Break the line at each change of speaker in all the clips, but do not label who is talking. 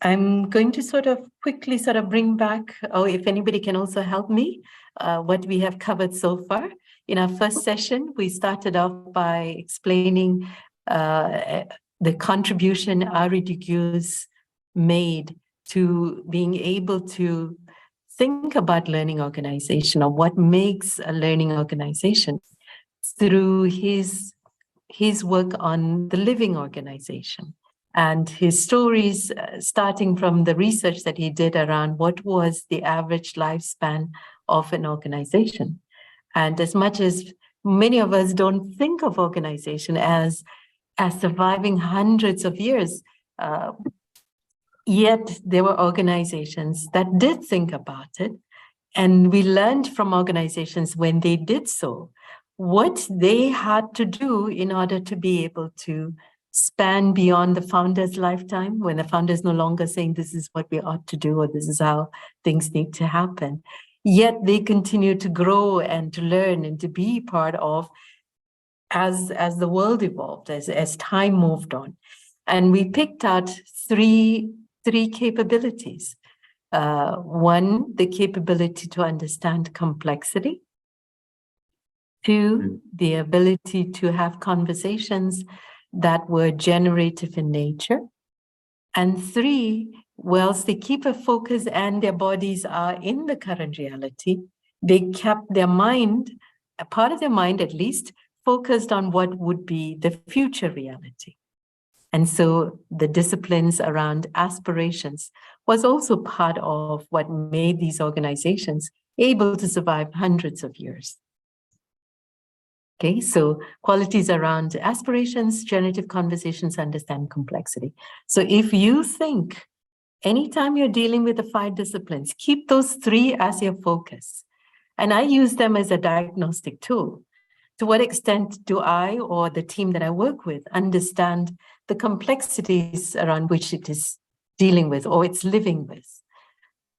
I'm going to sort of quickly bring back, or if anybody can also help me, what we have covered so far. In our first session, we started off by explaining the contribution Aridygus made to being able to think about learning organization, or what makes a learning organization, through his work on the living organization. And his stories, starting from the research that he did around what was the average lifespan of an organization. And as much as many of us don't think of organization as surviving hundreds of years, yet there were organizations that did think about it. And we learned from organizations when they did so, what they had to do in order to be able to span beyond the founder's lifetime, when the founder is no longer saying this is what we ought to do, or this is how things need to happen. Yet they continue to grow and to learn and to be part of as the world evolved, as time moved on. And we picked out three capabilities. One, the capability to understand complexity. Two, the ability to have conversations that were generative in nature. And three, whilst they keep a focus and their bodies are in the current reality, they kept their mind, a part of their mind at least, focused on what would be the future reality. And so the disciplines around aspirations was also part of what made these organizations able to survive hundreds of years. Okay, so qualities around aspirations, generative conversations, understand complexity. So if you think, anytime you're dealing with the 5 disciplines, keep those 3 as your focus. And I use them as a diagnostic tool. To what extent do I, or the team that I work with, understand the complexities around which it is dealing with, or it's living with?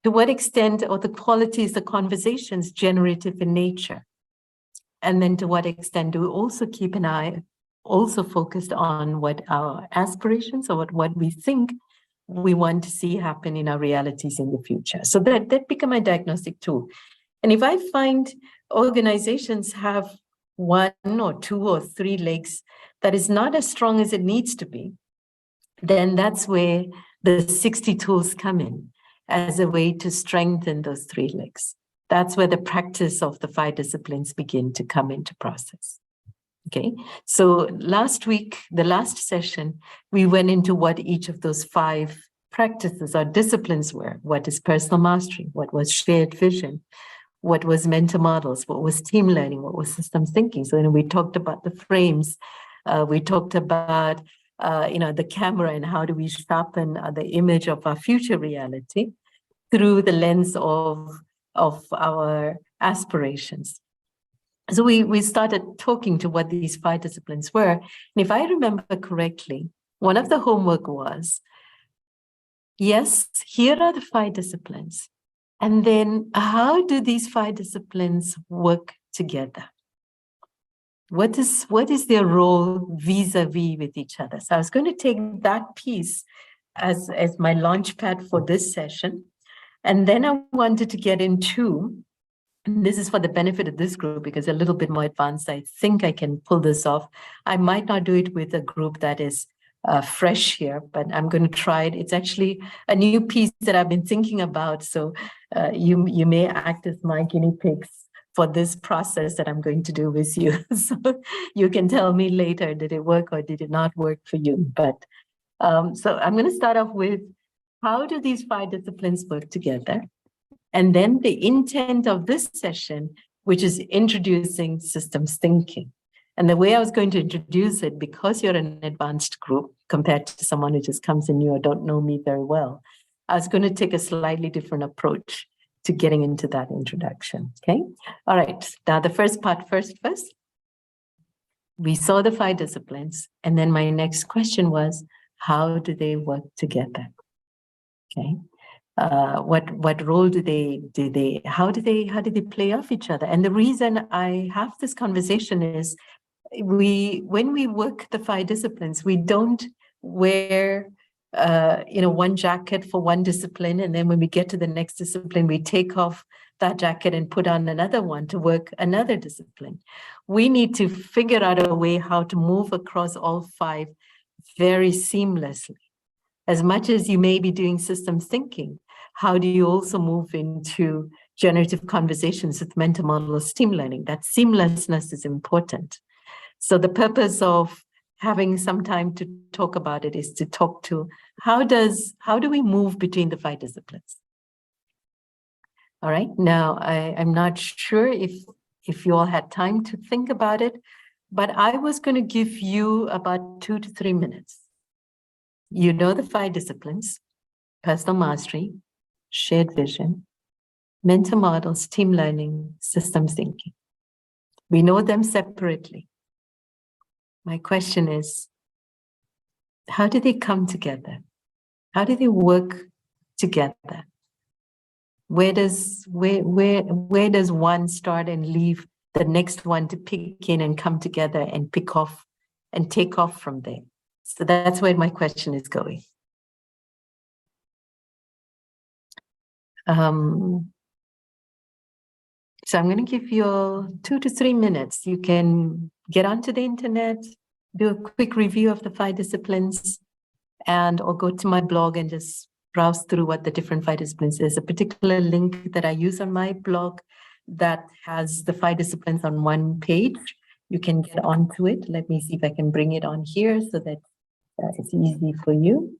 To what extent are the qualities, the conversations, generative in nature? And then to what extent do we also keep an eye, also focused on what our aspirations, or what we think we want to see happen in our realities in the future? So that become my diagnostic tool. And if I find organizations have 1 or 2 or 3 legs that is not as strong as it needs to be, then that's where the 60 tools come in as a way to strengthen those 3 legs. That's where the practice of the 5 disciplines begin to come into process. Okay, so last week, the last session, we went into what each of those 5 practices or disciplines were. What is personal mastery? What was shared vision? What was mental models? What was team learning? What was systems thinking? So then we talked about the frames. We talked about the camera, and how do we sharpen the image of our future reality through the lens of our aspirations. So we started talking to what these 5 disciplines were. And if I remember correctly, one of the homework was, yes, here are the 5 disciplines. And then how do these 5 disciplines work together? What is their role vis-a-vis with each other? So I was going to take that piece as my launch pad for this session. And then I wanted to get into, and this is for the benefit of this group, because a little bit more advanced, I think I can pull this off. I might not do it with a group that is fresh here, but I'm going to try it. It's actually a new piece that I've been thinking about. So you may act as my guinea pigs for this process that I'm going to do with you. So you can tell me later, did it work or did it not work for you? But so I'm going to start off with, how do these 5 disciplines work together? And then the intent of this session, which is introducing systems thinking. And the way I was going to introduce it, because you're an advanced group compared to someone who just comes in new or don't know me very well, I was going to take a slightly different approach to getting into that introduction. Okay. All right. Now the first part first. We saw the 5 disciplines. And then my next question was, how do they work together? Okay. What role how do they play off each other? And the reason I have this conversation is, when we work the 5 disciplines, we don't wear one jacket for one discipline, and then when we get to the next discipline, we take off that jacket and put on another one to work another discipline. We need to figure out a way how to move across all 5 very seamlessly. As much as you may be doing systems thinking, how do you also move into generative conversations with mental model or STEAM learning? That seamlessness is important. So the purpose of having some time to talk about it is to talk to how do we move between the 5 disciplines? All right, now I'm not sure if you all had time to think about it, but I was going to give you about 2 to 3 minutes. You know the 5 disciplines: personal mastery, shared vision, mental models, team learning, systems thinking. We know them separately. My question is, how do they come together? How do they work together? Where does one start and leave the next one to pick in and come together and pick off and take off from there? So that's where my question is going. So I'm going to give you 2 to 3 minutes. You can get onto the internet, do a quick review of the 5 disciplines, or go to my blog and just browse through what the different 5 disciplines is. There's a particular link that I use on my blog that has the 5 disciplines on one page. You can get onto it. Let me see if I can bring it on here so that it's easy for you.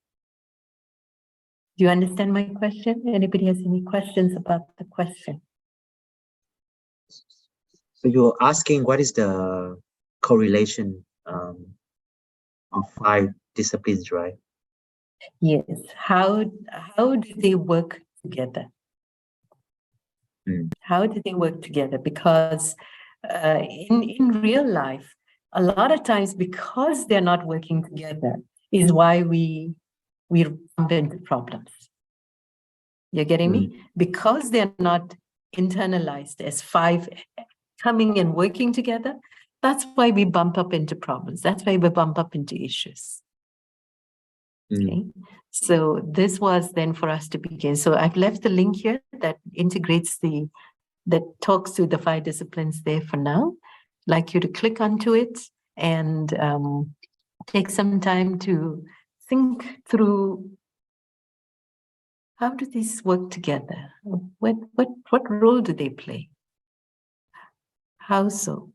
Do you understand my question? Anybody has any questions about the question?
So you're asking what is the correlation of 5 disciplines, right?
Yes. How do they work together? How do they work together? Because in real life, a lot of times, because they're not working together, is why we bump into problems. You're getting me? Because they're not internalized as 5 coming and working together, that's why we bump up into problems. That's why we bump up into issues. Okay, so this was then for us to begin. So I've left the link here that integrates that talks to the 5 disciplines there for now. I'd like you to click onto it and take some time to think through, how do these work together? What role do they play? How so?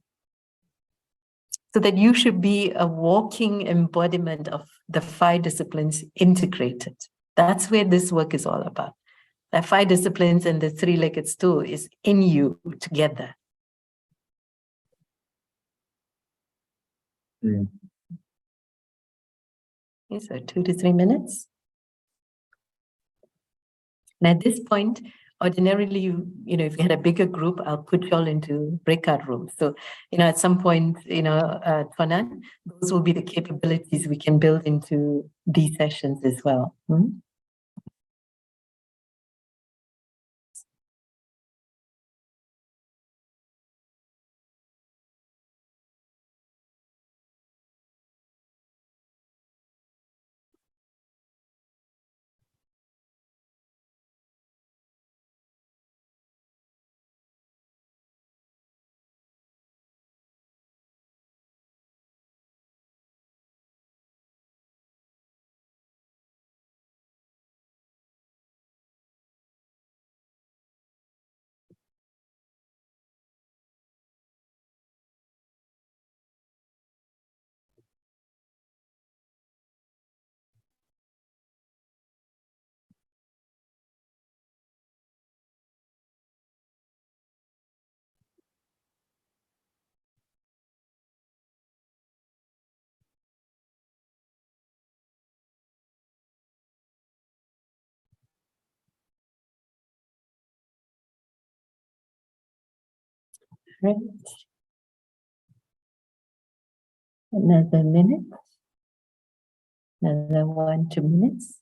So that you should be a walking embodiment of the 5 disciplines integrated. That's where this work is all about. The 5 disciplines and the 3-legged stool is in you together. Okay, so 2 to 3 minutes. And at this point, ordinarily, if you had a bigger group, I'll put you all into breakout rooms. So, at some point, Tonan, those will be the capabilities we can build into these sessions as well. Right. Another minute. Another 1, 2 minutes.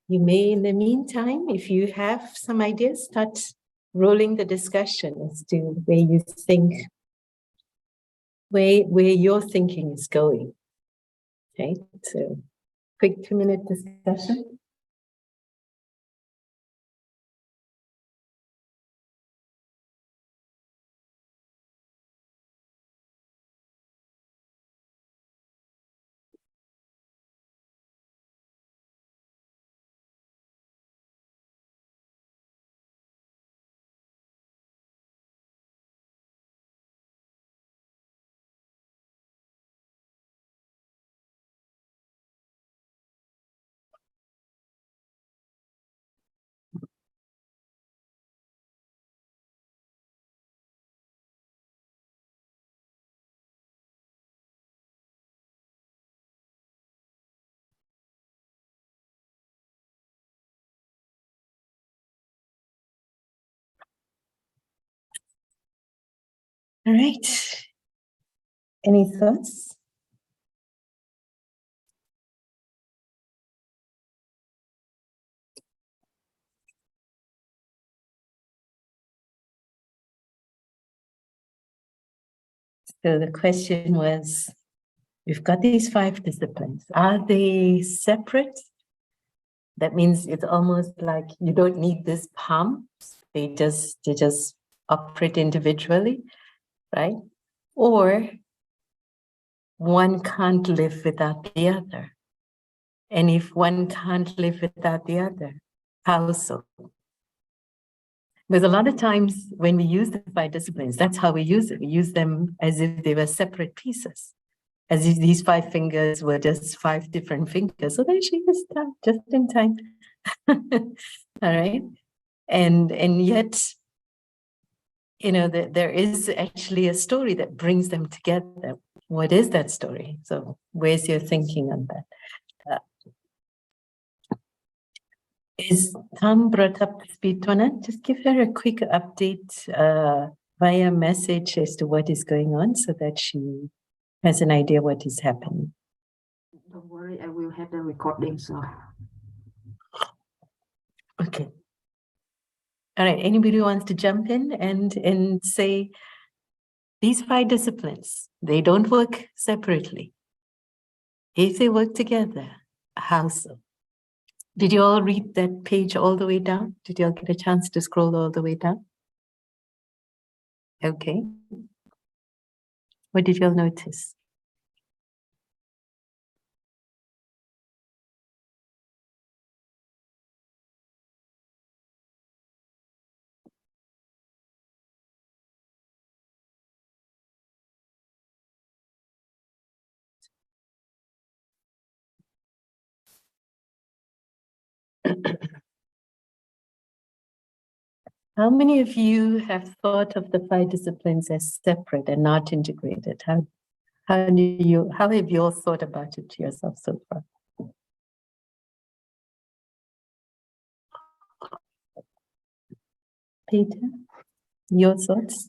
You may, in the meantime, if you have some ideas, start rolling the discussion as to where you think, where your thinking is going. Okay, so quick 2-minute discussion. All right. Any thoughts? So the question was, we've got these 5 disciplines. Are they separate? That means it's almost like you don't need this palm. They just operate individually, right? Or one can't live without the other. And if one can't live without the other, how so? Because a lot of times when we use the 5 disciplines, that's how we use it. We use them as if they were separate pieces, as if these 5 fingers were just 5 different fingers. So there she is, just in time. All right. And yet, you know, there is actually a story that brings them together. What is that story? So where's your thinking on that? Is Tam brought up to speed, Tona? Just give her a quick update via message as to what is going on so that she has an idea what is happening.
Don't worry, I will have the recording, so.
Okay. All right, anybody who wants to jump in and say, these 5 disciplines, they don't work separately. If they work together, how so? Did you all read that page all the way down? Did you all get a chance to scroll all the way down? Okay. What did you all notice? How many of you have thought of the 5 disciplines as separate and not integrated? How have you all thought about it yourself so far? Peter, your thoughts?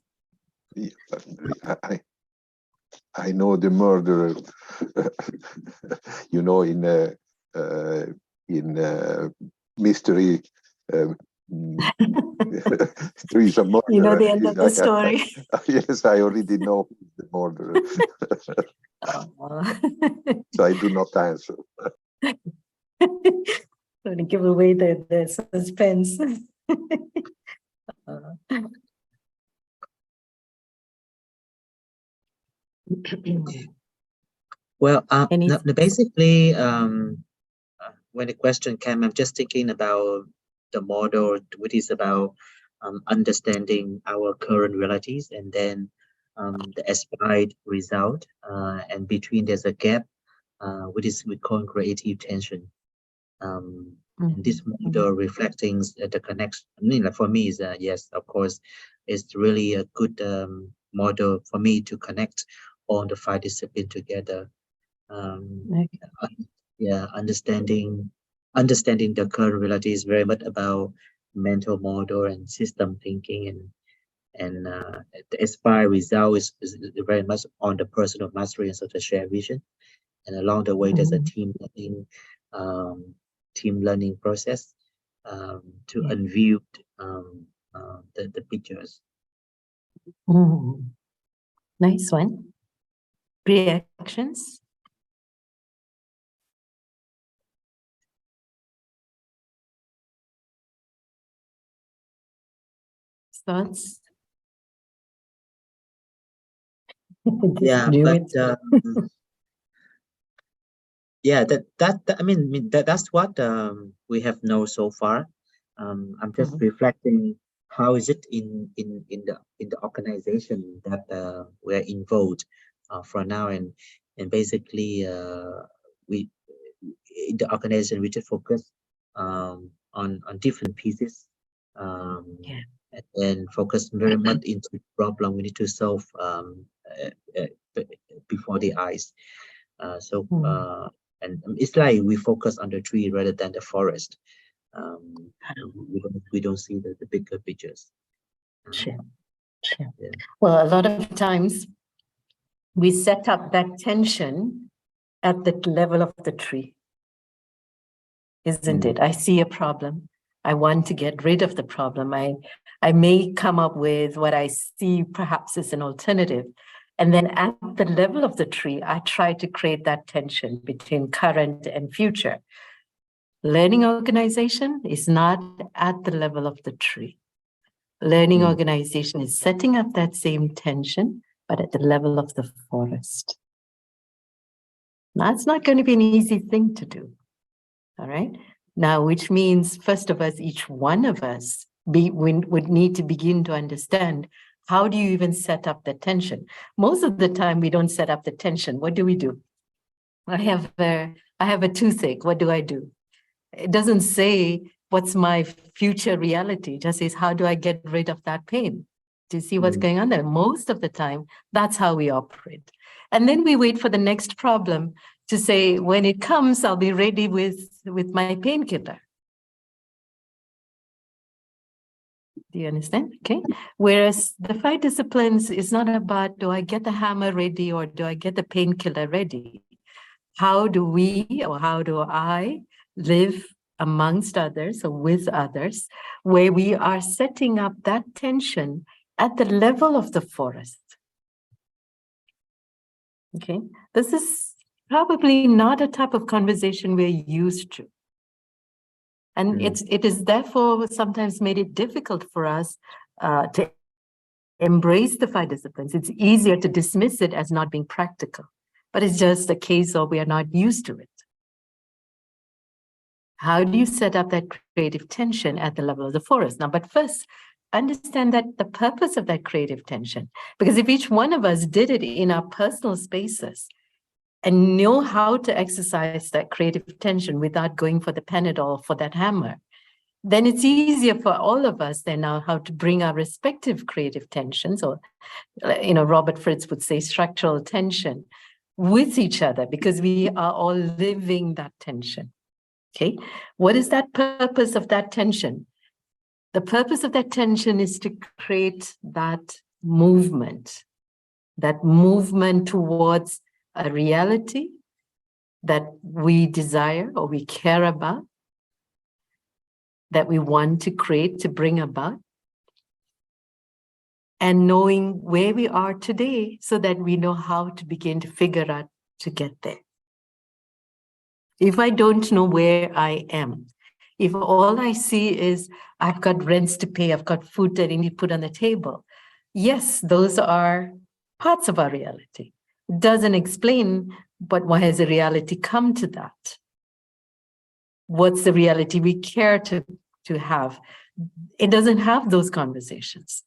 I know the murderer, you know, in mystery. There is a murderer.
You know the end of the story.
Yes, I already know the murderer. So I do not answer.
Going to give away the suspense.
Well, basically, when the question came, I'm just thinking about the model, which is about understanding our current realities, and then the aspired result, and between there's a gap, which is we call creative tension. And this model reflecting the connection. I mean, like for me, is yes, of course, it's really a good model for me to connect all the 5 disciplines together. Yeah, understanding the current reality is very much about mental model and system thinking, and the aspired result is very much on the personal mastery and sort of shared vision. And along the way, there's a team learning, team learning process to unview the pictures.
Nice one. Reactions? Thoughts?
Yeah, but yeah, that's what we have known so far. I'm just reflecting how is it in the organization that we're involved for now, and basically we in the organization we just focus on different pieces, and then focus very much into the problem we need to solve before the eyes. And it's like we focus on the tree rather than the forest. We don't see the bigger pictures.
Sure.
Yeah.
Well, a lot of times we set up that tension at the level of the tree, isn't it? I see a problem. I want to get rid of the problem. I may come up with what I see perhaps as an alternative. And then at the level of the tree, I try to create that tension between current and future. Learning organization is not at the level of the tree. Learning organization is setting up that same tension, but at the level of the forest. That's not going to be an easy thing to do. All right. Now, which means, first of us, each one of us would need to begin to understand, how do you even set up the tension? Most of the time, we don't set up the tension. What do? I have a toothache. What do? It doesn't say, what's my future reality? It just says, how do I get rid of that pain? Do you see what's going on there? Most of the time, that's how we operate. And then we wait for the next problem to say, when it comes, I'll be ready with my painkiller. Do you understand? Okay. Whereas the 5 disciplines is not about, do I get the hammer ready or do I get the painkiller ready? How do we, or how do I live amongst others or with others, where we are setting up that tension at the level of the forest? Okay. This is probably not a type of conversation we're used to. And it is therefore sometimes made it difficult for us to embrace the 5 disciplines. It's easier to dismiss it as not being practical, but it's just a case of we are not used to it. How do you set up that creative tension at the level of the forest? Now, but first, understand that the purpose of that creative tension, because if each one of us did it in our personal spaces, and know how to exercise that creative tension without going for the Panadol, for that hammer, then it's easier for all of us then now how to bring our respective creative tensions, or, Robert Fritz would say structural tension, with each other, because we are all living that tension. Okay, what is that purpose of that tension? The purpose of that tension is to create that movement towards a reality that we desire or we care about, that we want to create, to bring about, and knowing where we are today so that we know how to begin to figure out to get there. If I don't know where I am, if all I see is I've got rents to pay, I've got food that I need to put on the table, yes, those are parts of our reality. It doesn't explain, but why has the reality come to that? What's the reality we care to have? It doesn't have those conversations.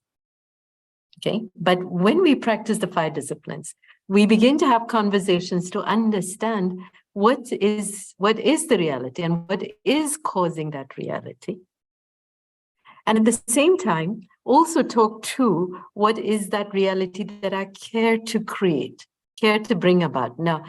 Okay, but when we practice the 5 disciplines, we begin to have conversations to understand what is the reality and what is causing that reality. And at the same time, also talk to what is that reality that I care to create, care to bring about. Now,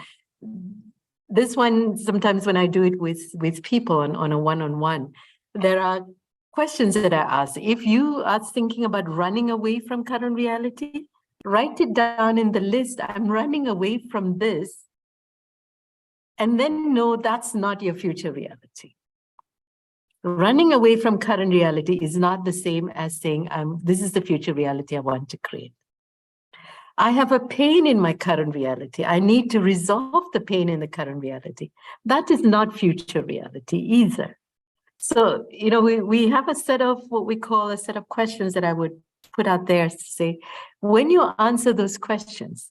this one, sometimes when I do it with people on a one-on-one, there are questions that I ask. If you are thinking about running away from current reality, write it down in the list. I'm running away from this. And then know that's not your future reality. Running away from current reality is not the same as saying, this is the future reality I want to create. I have a pain in my current reality. I need to resolve the pain in the current reality. That is not future reality either. So, we have a set of what we call a set of questions that I would put out there to say, when you answer those questions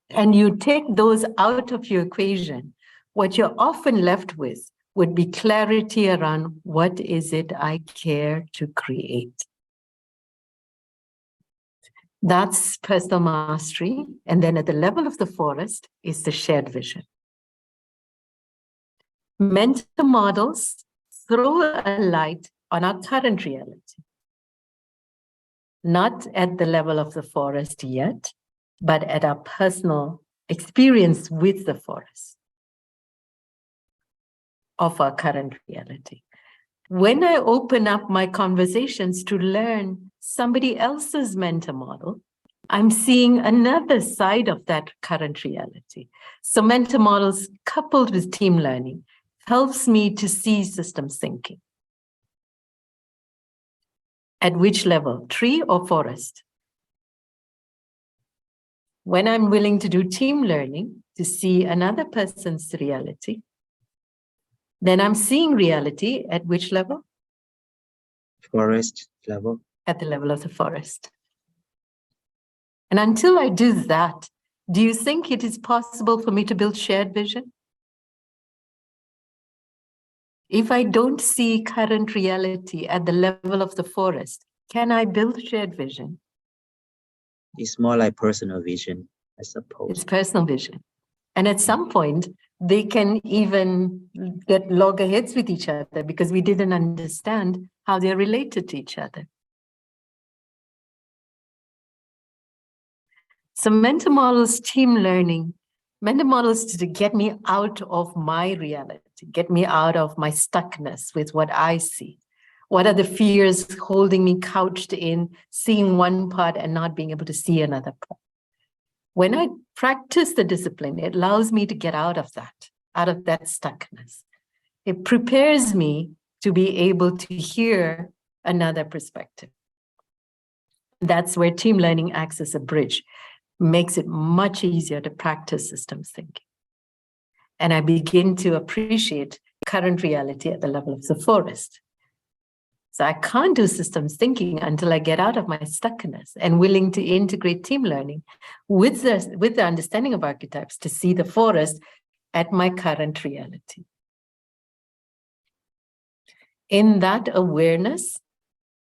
and you take those out of your equation, what you're often left with would be clarity around what is it I care to create. That's personal mastery. And then at the level of the forest is the shared vision. Mental models throw a light on our current reality. Not at the level of the forest yet, but at our personal experience with the forest of our current reality. When I open up my conversations to learn somebody else's mental model, I'm seeing another side of that current reality. So mental models coupled with team learning helps me to see systems thinking. At which level, tree or forest? When I'm willing to do team learning to see another person's reality, then I'm seeing reality at which level?
Forest level.
At the level of the forest. And until I do that, do you think it is possible for me to build shared vision? If I don't see current reality at the level of the forest, can I build shared vision?
It's more like personal vision, I suppose.
It's personal vision. And at some point, they can even get loggerheads with each other because we didn't understand how they're related to each other. So mental models, team learning, mental models to get me out of my reality, get me out of my stuckness with what I see. What are the fears holding me couched in seeing one part and not being able to see another part? When I practice the discipline, it allows me to get out of that stuckness. It prepares me to be able to hear another perspective. That's where team learning acts as a bridge, makes it much easier to practice systems thinking. And I begin to appreciate current reality at the level of the forest. So I can't do systems thinking until I get out of my stuckness and willing to integrate team learning with the understanding of archetypes to see the forest at my current reality. In that awareness,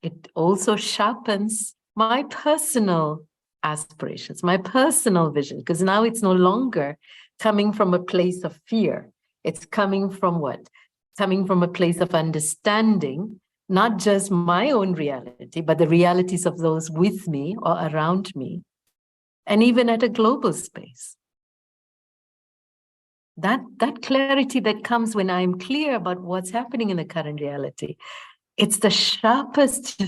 it also sharpens my personal aspirations, my personal vision, because now it's no longer coming from a place of fear. It's coming from what? Coming from a place of understanding, not just my own reality, but the realities of those with me or around me, and even at a global space. That clarity that comes when I'm clear about what's happening in the current reality, it's the sharpest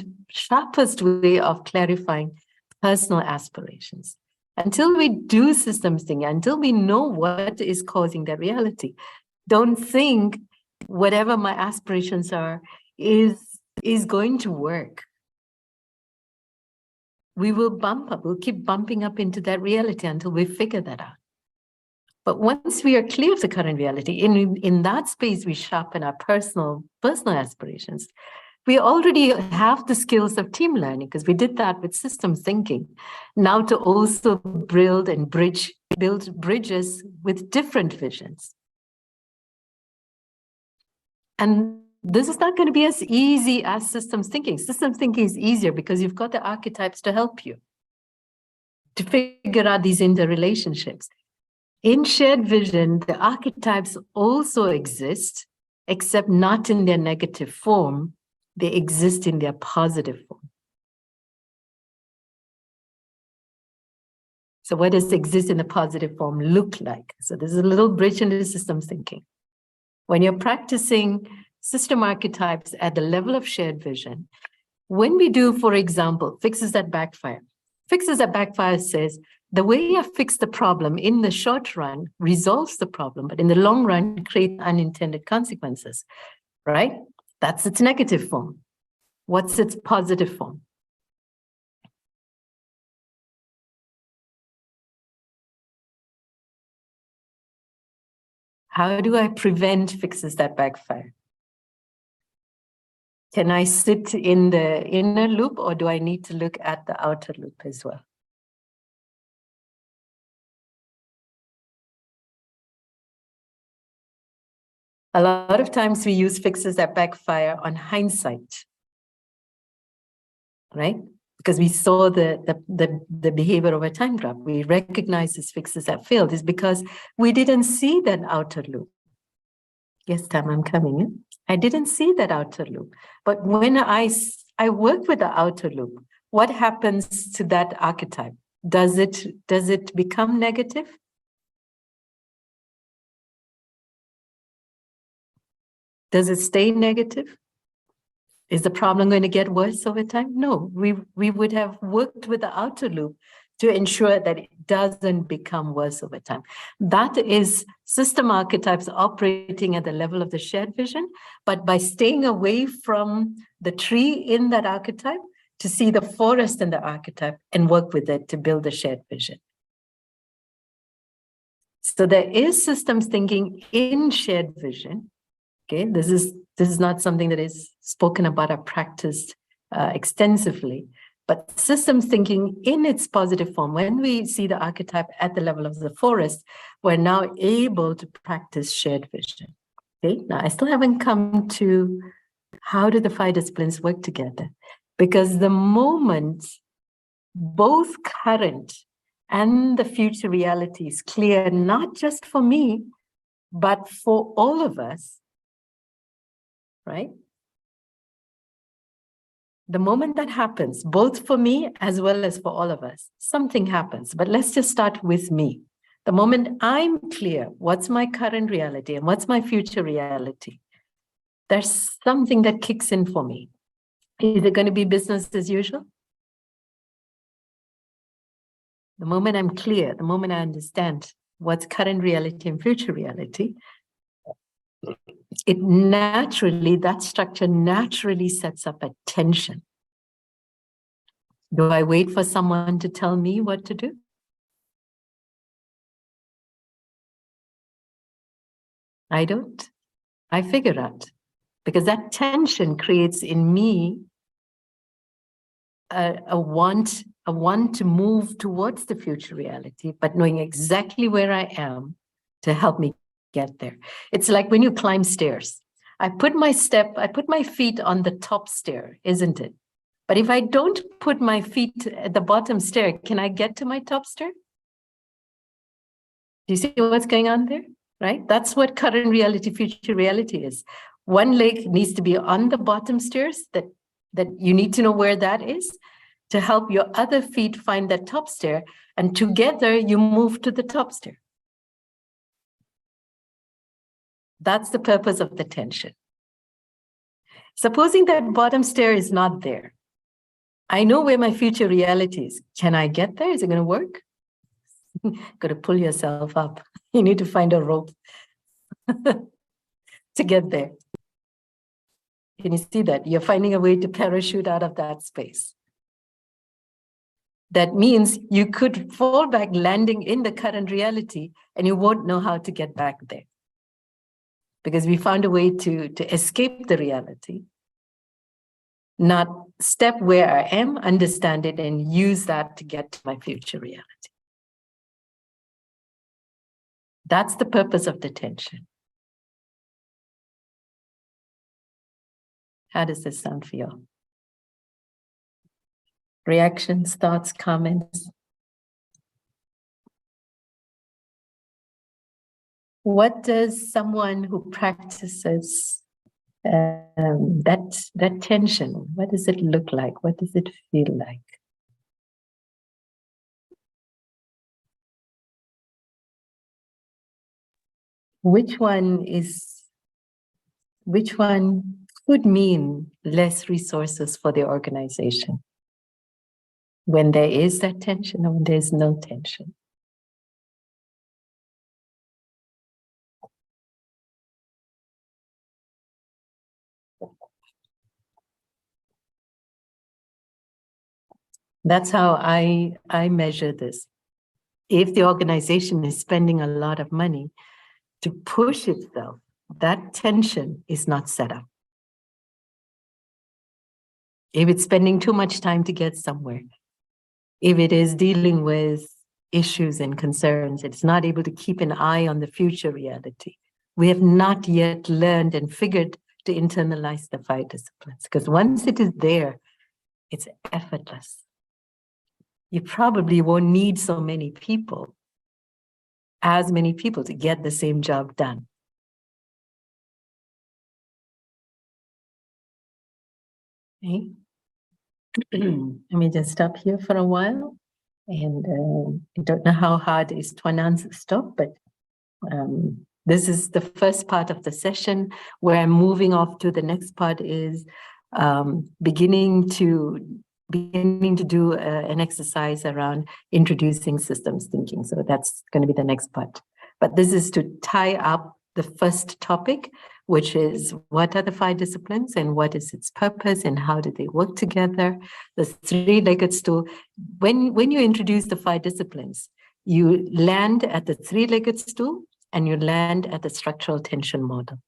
way of clarifying personal aspirations. Until we do systems thinking, until we know what is causing that reality, don't think whatever my aspirations are is going to work. We will bump up, we'll keep bumping up into that reality until we figure that out. But once we are clear of the current reality, in that space, we sharpen our personal aspirations. We already have the skills of team learning because we did that with systems thinking. Now to also build bridges with different visions. And this is not going to be as easy as systems thinking. Systems thinking is easier because you've got the archetypes to help you to figure out these interrelationships. In shared vision, the archetypes also exist, except not in their negative form. They exist in their positive form. So what does exist in the positive form look like? So there's a little bridge into systems thinking. When you're practicing system archetypes at the level of shared vision, when we do, for example, fixes that backfire. Fixes that backfire says, the way I fix the problem in the short run resolves the problem, but in the long run, creates unintended consequences, right? That's its negative form. What's its positive form? How do I prevent fixes that backfire? Can I sit in the inner loop, or do I need to look at the outer loop as well? A lot of times we use fixes that backfire on hindsight, right? Because we saw the behavior of a time graph. We recognize these fixes that failed is because we didn't see that outer loop. Yes, Tam, I'm coming in. I didn't see that outer loop. But when I work with the outer loop, what happens to that archetype? Does it become negative? Does it stay negative? Is the problem going to get worse over time? No, we would have worked with the outer loop to ensure that it doesn't become worse over time. That is system archetypes operating at the level of the shared vision, but by staying away from the tree in that archetype to see the forest in the archetype and work with it to build a shared vision. So there is systems thinking in shared vision. Okay, this is not something that is spoken about or practiced extensively, but systems thinking in its positive form. When we see the archetype at the level of the forest, we're now able to practice shared vision. Okay, now I still haven't come to how do the 5 disciplines work together, because the moment both current and the future reality is clear, not just for me, but for all of us, right? The moment that happens, both for me as well as for all of us, something happens. But let's just start with me. The moment I'm clear, what's my current reality and what's my future reality, there's something that kicks in for me. Is it going to be business as usual? The moment I'm clear, the moment I understand what's current reality and future reality, that structure naturally sets up a tension. Do I wait for someone to tell me what to do? I don't. I figure out, because that tension creates in me a want to move towards the future reality, but knowing exactly where I am to help me get there. It's like when you climb stairs. I put my feet on the top stair, isn't it? But if I don't put my feet at the bottom stair, can I get to my top stair? Do you see what's going on there? Right? That's what current reality, future reality is. One leg needs to be on the bottom stairs, that you need to know where that is to help your other feet find that top stair. And together you move to the top stair. That's the purpose of the tension. Supposing that bottom stair is not there. I know where my future reality is. Can I get there? Is it going to work? Got to pull yourself up. You need to find a rope to get there. Can you see that? You're finding a way to parachute out of that space. That means you could fall back landing in the current reality and you won't know how to get back there. Because we found a way to escape the reality, not step where I am, understand it, and use that to get to my future reality. That's the purpose of the tension. How does this sound for you? Reactions, thoughts, comments? What does someone who practices that tension, what does it look like? What does it feel like? Which one could mean less resources for the organization? When there is that tension or when there's no tension? That's how I measure this. If the organization is spending a lot of money to push itself, that tension is not set up. If it's spending too much time to get somewhere, if it is dealing with issues and concerns, it's not able to keep an eye on the future reality. We have not yet learned and figured to internalize the 5 disciplines, because once it is there, it's effortless. You probably won't need so many people, as many people to get the same job done. Okay. Let me just stop here for a while. And I don't know how hard is Tuanan's stop, but this is the first part of the session. Where I'm moving off to the next part is beginning to do an exercise around introducing systems thinking. So that's going to be the next part. But this is to tie up the first topic, which is what are the 5 disciplines and what is its purpose and how do they work together? The 3-legged stool. When you introduce the 5 disciplines, you land at the 3-legged stool and you land at the structural tension model.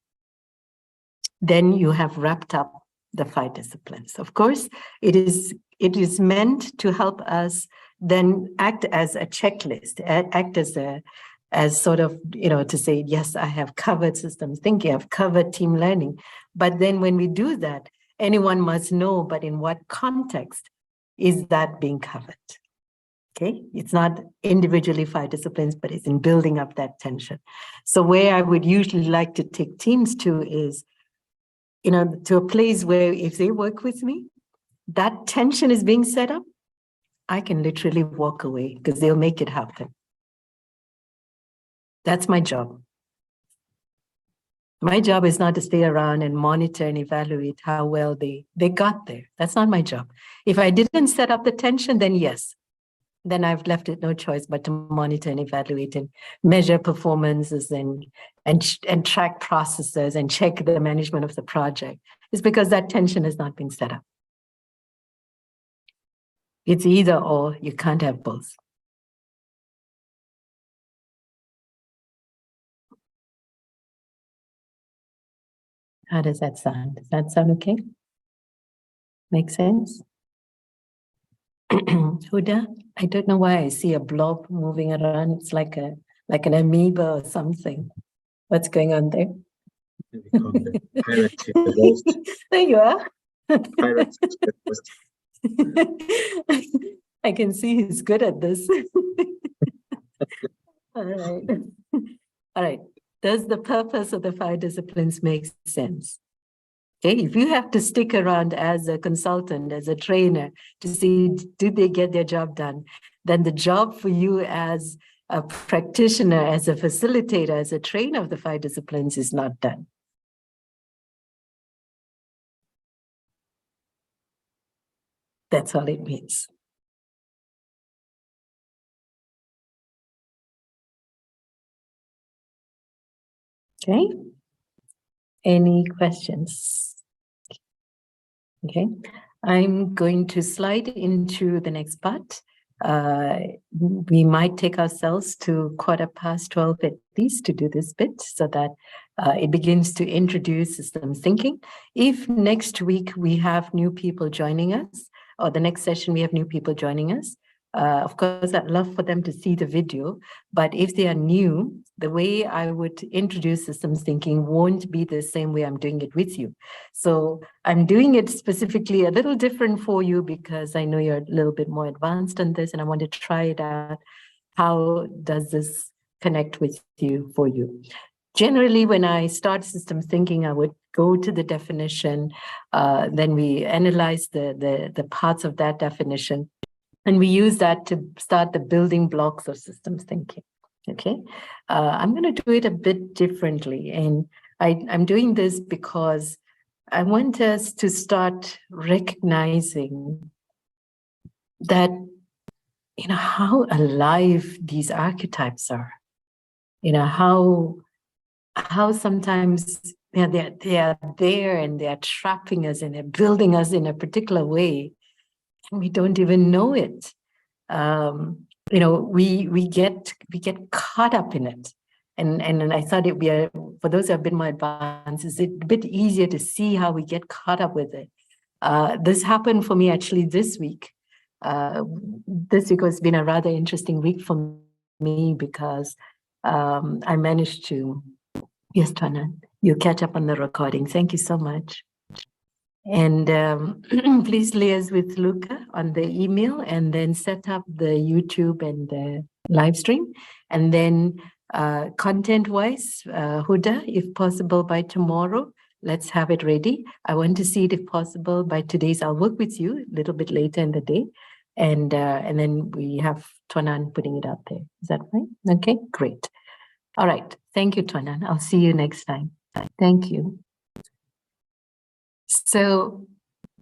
Then you have wrapped up the 5 disciplines. Of course, it is meant to help us then act as a checklist, act as sort of, to say, yes, I have covered systems thinking, I've covered team learning. But then when we do that, anyone must know, but in what context is that being covered? Okay, it's not individually 5 disciplines, but it's in building up that tension. So where I would usually like to take teams to is, to a place where if they work with me, that tension is being set up, I can literally walk away because they'll make it happen. That's my job. My job is not to stay around and monitor and evaluate how well they got there. That's not my job. If I didn't set up the tension, then yes, then I've left it no choice but to monitor and evaluate and measure performances and track processes and check the management of the project. It's because that tension has not been set up. It's either or, you can't have both. How does that sound? Does that sound okay? Make sense? Huda, I don't know why I see a blob moving around. It's like an amoeba or something. What's going on there?
Pirate to the roast.
There you are.
Pirate to the roast.
I can see he's good at this. All right. All right. Does the purpose of the 5 disciplines make sense? Okay, if you have to stick around as a consultant, as a trainer to see, do they get their job done? Then the job for you as a practitioner, as a facilitator, as a trainer of the 5 disciplines is not done. That's all it means. Okay. Any questions? Okay, I'm going to slide into the next part. We might take ourselves to 12:15 at least to do this bit so that it begins to introduce systems thinking. If next week we have new people joining us, or the next session we have new people joining us, of course, I'd love for them to see the video, but if they are new, the way I would introduce systems thinking won't be the same way I'm doing it with you. So I'm doing it specifically a little different for you because I know you're a little bit more advanced on this and I want to try it out. How does this connect with you for you? Generally, when I start systems thinking, I would go to the definition, then we analyze the parts of that definition. And we use that to start the building blocks of systems thinking, okay? I'm going to do it a bit differently. And I'm doing this because I want us to start recognizing that, how alive these archetypes are. How sometimes they are there and they are trapping us and they're building us in a particular way. We don't even know it. You know, we get caught up in it. And I thought it'd be for those who have been more advanced, it's a bit easier to see how we get caught up with it. This happened for me actually this week. This week has been a rather interesting week for me because I managed to, yes, Twana, you catch up on the recording. Thank you so much. And please liaise with Luca on the email and then set up the YouTube and the live stream. And then content-wise, Huda, if possible by tomorrow, let's have it ready. I want to see it if possible by today's. I'll work with you a little bit later in the day. And then we have Twanan putting it out there. Is that right? Okay, great. All right. Thank you, Twanan. I'll see you next time. Thank you. So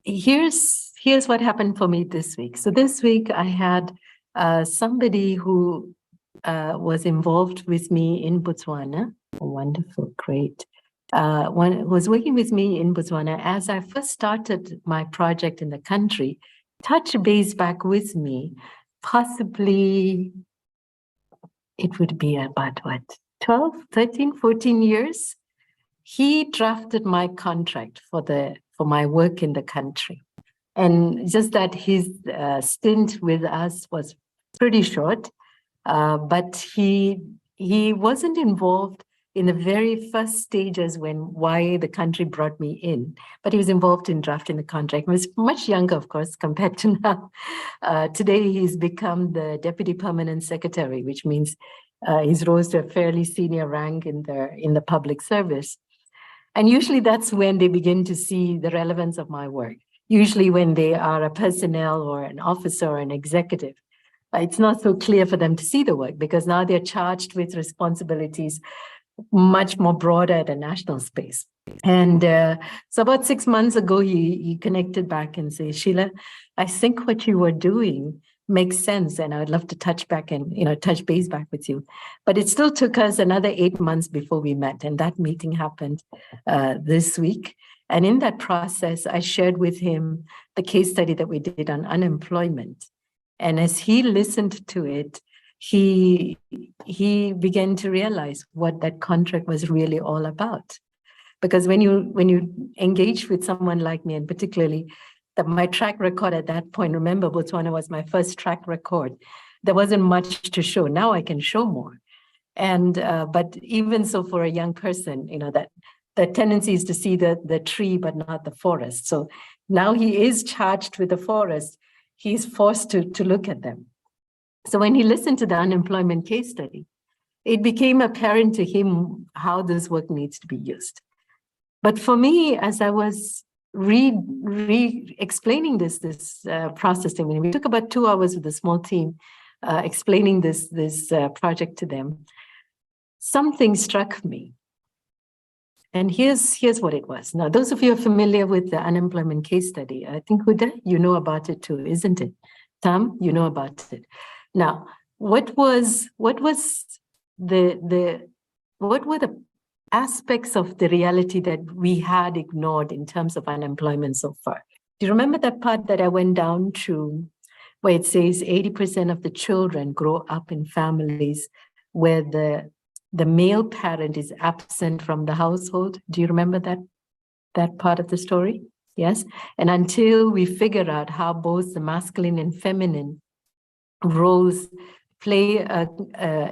here's what happened for me this week. So this week I had somebody who was involved with me in Botswana. Wonderful, great. One was working with me in Botswana as I first started my project in the country, touch base back with me, possibly it would be about what, 12, 13, 14 years. He drafted my contract for my work in the country. And just that his stint with us was pretty short, but he wasn't involved in the very first stages why the country brought me in, but he was involved in drafting the contract. He was much younger, of course, compared to now. Today, he's become the Deputy Permanent Secretary, which means he's rose to a fairly senior rank in the public service. And usually that's when they begin to see the relevance of my work. Usually when they are a personnel or an officer or an executive, it's not so clear for them to see the work because now they're charged with responsibilities much more broader at a national space. And so about 6 months ago, he connected back and said, Sheila, I think what you were doing makes sense. And I would love to touch base back with you. But it still took us another 8 months before we met. And that meeting happened this week. And in that process, I shared with him the case study that we did on unemployment. And as he listened to it, he began to realize what that contract was really all about. Because when you engage with someone like me, and particularly my track record at that point, remember Botswana was my first track record, there wasn't much to show. Now I can show more. And but even so, for a young person, that the tendency is to see the tree but not the forest. So now he is charged with the forest. He's forced to look at them. So when he listened to the unemployment case study, it became apparent to him how this work needs to be used. But for me, as I was explaining this process to me, we took about 2 hours with a small team explaining this project to them. Something struck me. And here's what it was. Now, those of you who are familiar with the unemployment case study, I think, Huda, you know about it too, isn't it? Tam, you know about it. Now, what were the aspects of the reality that we had ignored in terms of unemployment so far? Do you remember that part that I went down to where it says 80% of the children grow up in families where the male parent is absent from the household? Do you remember that part of the story? Yes. And until we figure out how both the masculine and feminine roles play a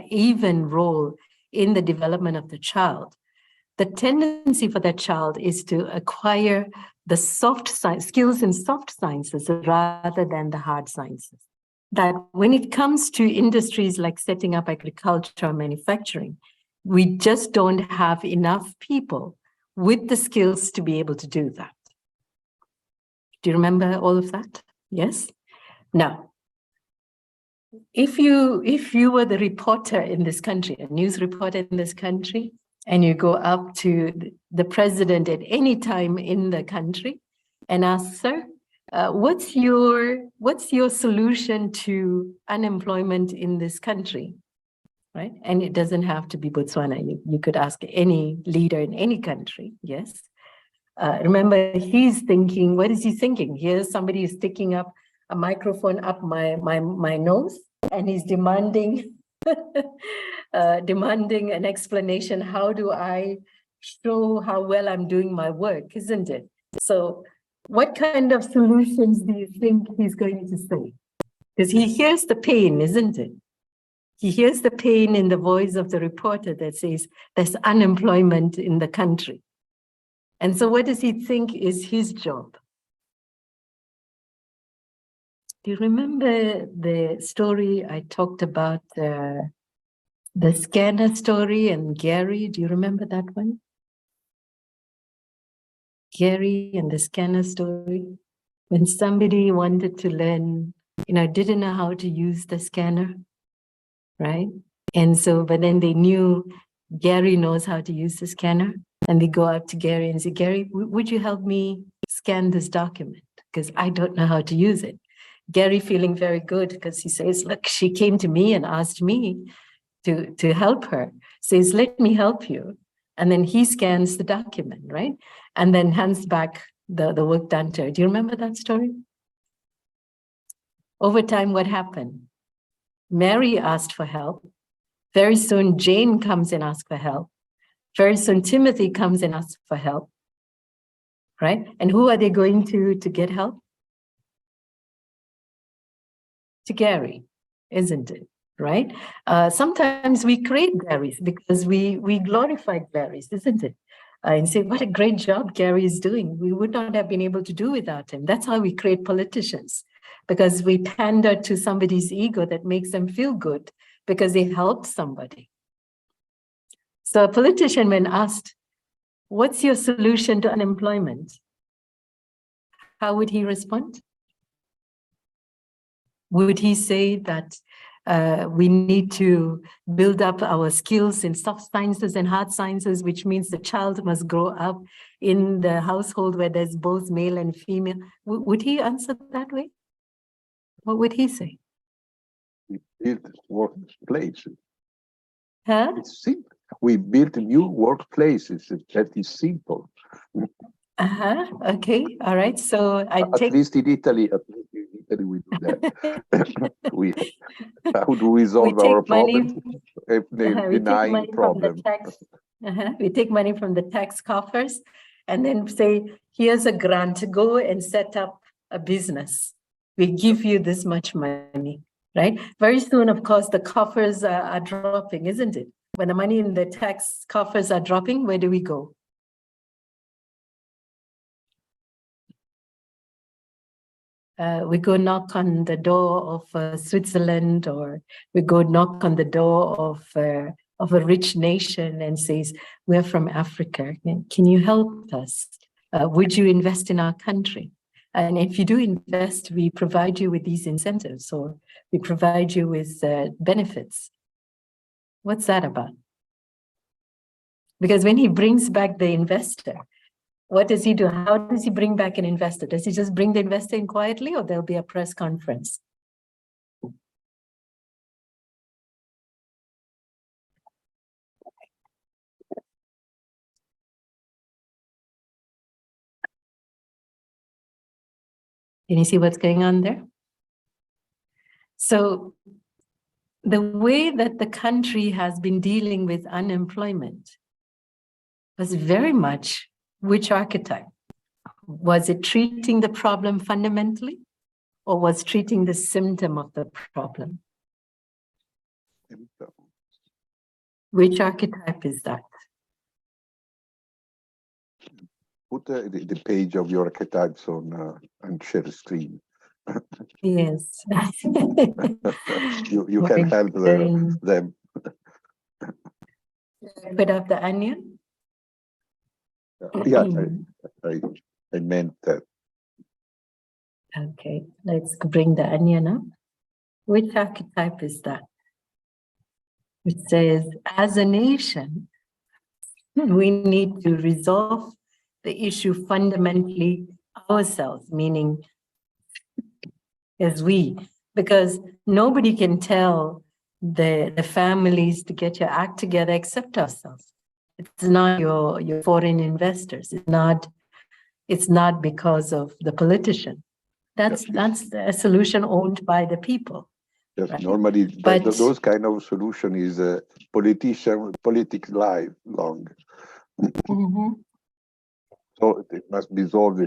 even role in the development of the child, the tendency for that child is to acquire the skills in soft sciences rather than the hard sciences. That when it comes to industries like setting up agriculture or manufacturing, we just don't have enough people with the skills to be able to do that. Do you remember all of that? Yes? Now, if you were the reporter in this country, a news reporter in this country, and you go up to the president at any time in the country and ask, sir, what's your solution to unemployment in this country? Right? And it doesn't have to be Botswana. You could ask any leader in any country, yes? Remember, he's thinking, what is he thinking? Here's somebody who's taking up a microphone up my nose, and he's demanding demanding an explanation. How do I show how well I'm doing my work, isn't it? So what kind of solutions do you think he's going to say? Because he hears the pain, isn't it? He hears the pain in the voice of the reporter that says there's unemployment in the country. And so what does he think is his job? Do you remember the story I talked about, the scanner story and Gary? Do you remember that one? Gary and the scanner story? When somebody wanted to learn, didn't know how to use the scanner, right? And so, but then they knew Gary knows how to use the scanner, and they go up to Gary and say, Gary, would you help me scan this document? Because I don't know how to use it. Gary feeling very good because he says, look, she came to me and asked me to help her, says, let me help you. And then he scans the document, right? And then hands back the work done to her. Do you remember that story? Over time, what happened? Mary asked for help. Very soon, Jane comes and asks for help. Very soon, Timothy comes and asks for help, right? And who are they going to get help? To Gary, isn't it? Right? Sometimes we create Garys because we glorify Garys, isn't it? And say, what a great job Gary is doing. We would not have been able to do without him. That's how we create politicians, because we pander to somebody's ego that makes them feel good because they helped somebody. So a politician, when asked, what's your solution to unemployment? How would he respond? Would he say that we need to build up our skills in soft sciences and hard sciences, which means the child must grow up in the household where there's both male and female? Would he answer that way? What would he say?
We built workplaces.
Huh?
It's simple. We built new workplaces. That is simple.
Okay. All right. So
At least in Italy, we do that. How do we resolve our problems? Denying problems.
We take money from the tax coffers and then say, here's a grant to go and set up a business. We give you this much money, right? Very soon, of course, the coffers are dropping, isn't it? When the money in the tax coffers are dropping, where do we go? We go knock on the door of Switzerland, or we go knock on the door of a rich nation and says, we're from Africa. Can you help us? Would you invest in our country? And if you do invest, we provide you with these incentives, or we provide you with benefits. What's that about? Because when he brings back the investor, what does he do? How does he bring back an investor? Does he just bring the investor in quietly, or there'll be a press conference? Can you see what's going on there? So the way that the country has been dealing with unemployment was very much which archetype? Was it treating the problem fundamentally, or was treating the symptom of the problem? Which archetype is that?
Put the page of your archetypes on and share the screen.
Yes.
you can help them.
Put up the onion?
Yeah, I meant that.
Okay, let's bring the onion up. Which archetype is that? It says, as a nation, we need to resolve the issue fundamentally ourselves, meaning as we, because nobody can tell the families to get your act together except ourselves. It's not your foreign investors. It's not because of the politician. That's a solution owned by the people.
Yes,
right?
normally
But
those kind of solution is a politics life long.
Mhm.
So it must be solved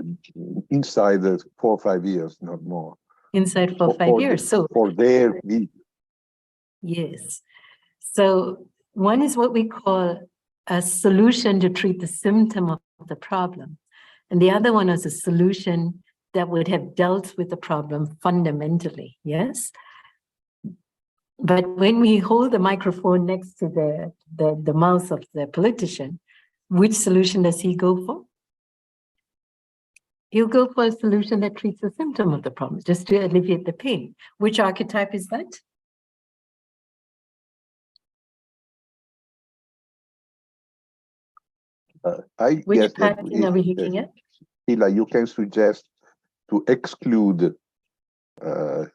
inside the 4 or 5 years, not more.
Inside for 5 years. So
for their need.
yes. So one is what we call a solution to treat the symptom of the problem. And the other one is a solution that would have dealt with the problem fundamentally, yes? But when we hold the microphone next to the mouth of the politician, which solution does he go for? He'll go for a solution that treats the symptom of the problem, just to alleviate the pain. Which archetype is that?
I
Which
guess that
pattern are we looking at?
Hila, you can suggest to exclude,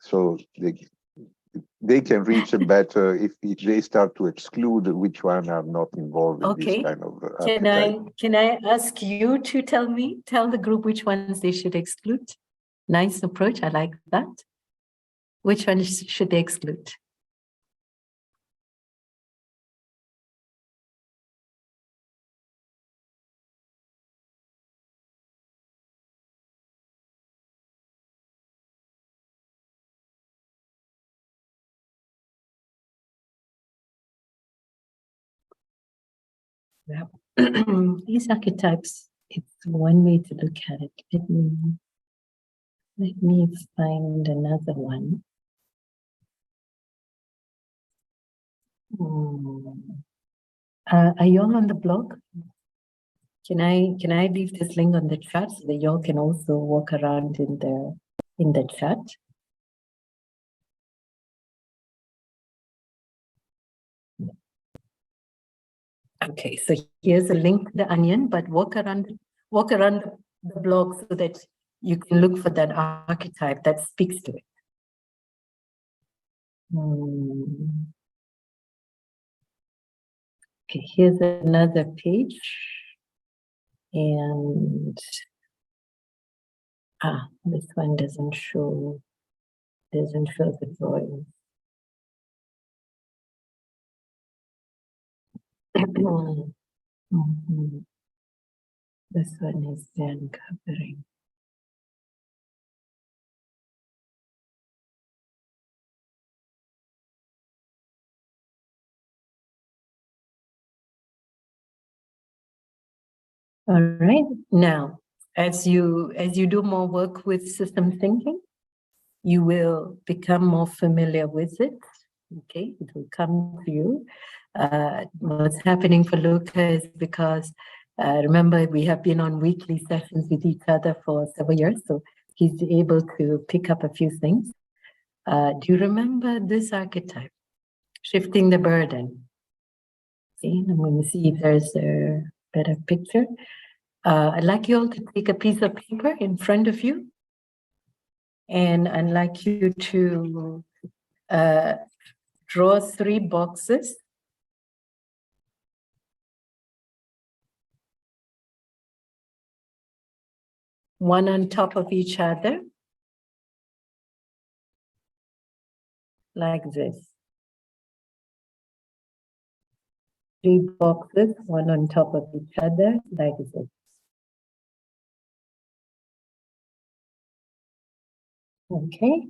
so they can reach a better if they start to exclude which one are not involved in this kind of
Can I ask you to tell the group which ones they should exclude? Nice approach, I like that. Which ones should they exclude? Yeah. These archetypes, it's one way to look at it. Let me find another one. Are you all on the blog? Can I leave this link on the chat so that y'all can also walk around in the chat? Okay, so here's a link to the onion, but walk around the blog so that you can look for that archetype that speaks to it. Okay, here's another page. And this one doesn't show the drawing. Mhm. This one is then covering. All right. Now, as you do more work with system thinking, you will become more familiar with it. Okay, it will come to you. What's happening for Luca is because remember, we have been on weekly sessions with each other for several years, so he's able to pick up a few things. Do you remember this archetype? Shifting the burden. See, I'm going to see if there's a better picture. I'd like you all to take a piece of paper in front of you. And I'd like you to draw 3 boxes. One on top of each other. Like this. 3 boxes, one on top of each other, like this. Okay.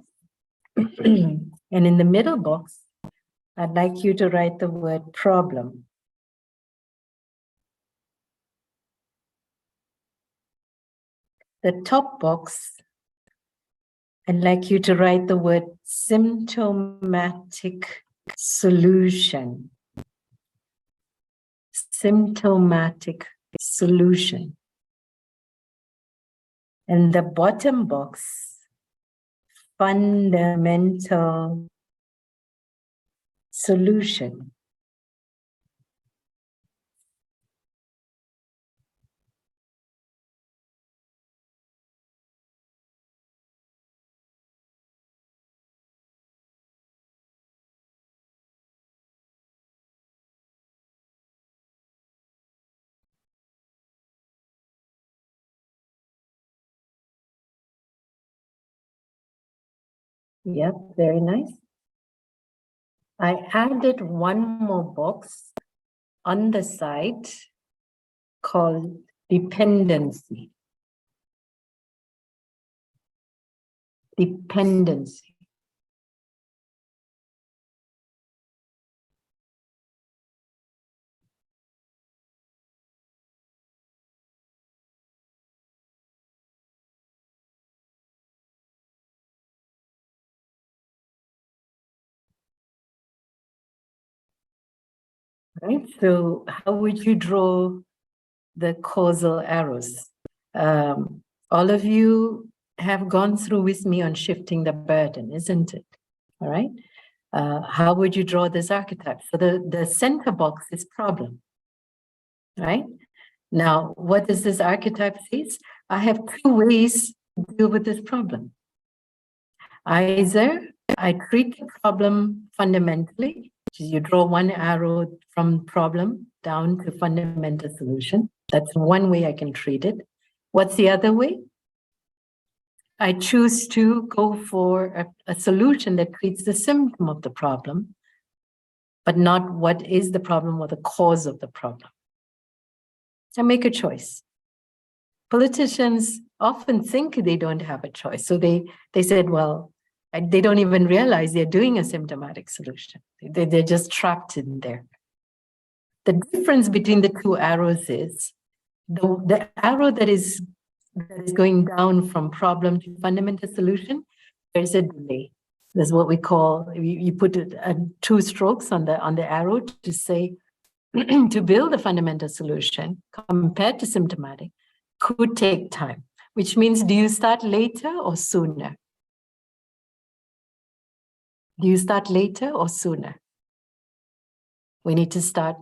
And in the middle box, I'd like you to write the word problem. The top box, I'd like you to write the word symptomatic solution. Symptomatic solution. And the bottom box, fundamental solution. Yep, very nice. I added one more box on the side called dependency. Dependency. Right, so how would you draw the causal arrows? All of you have gone through with me on shifting the burden, isn't it? All right. How would you draw this archetype? So the center box is problem, right? Now, what does this archetype say? I have two ways to deal with this problem. Either I treat the problem fundamentally, which is you draw one arrow from problem down to fundamental solution. That's one way I can treat it. What's the other way? I choose to go for a solution that treats the symptom of the problem, but not what is the problem or the cause of the problem. I make a choice. Politicians often think they don't have a choice. So they said, well, they don't even realize they're doing a symptomatic solution. They're just trapped in there. The difference between the two arrows is the arrow that is going down from problem to fundamental solution, there's a delay. That's what we call, you put two strokes on the arrow to say, to build a fundamental solution compared to symptomatic could take time, which means do you start later or sooner? Do you start later or sooner? We need to start.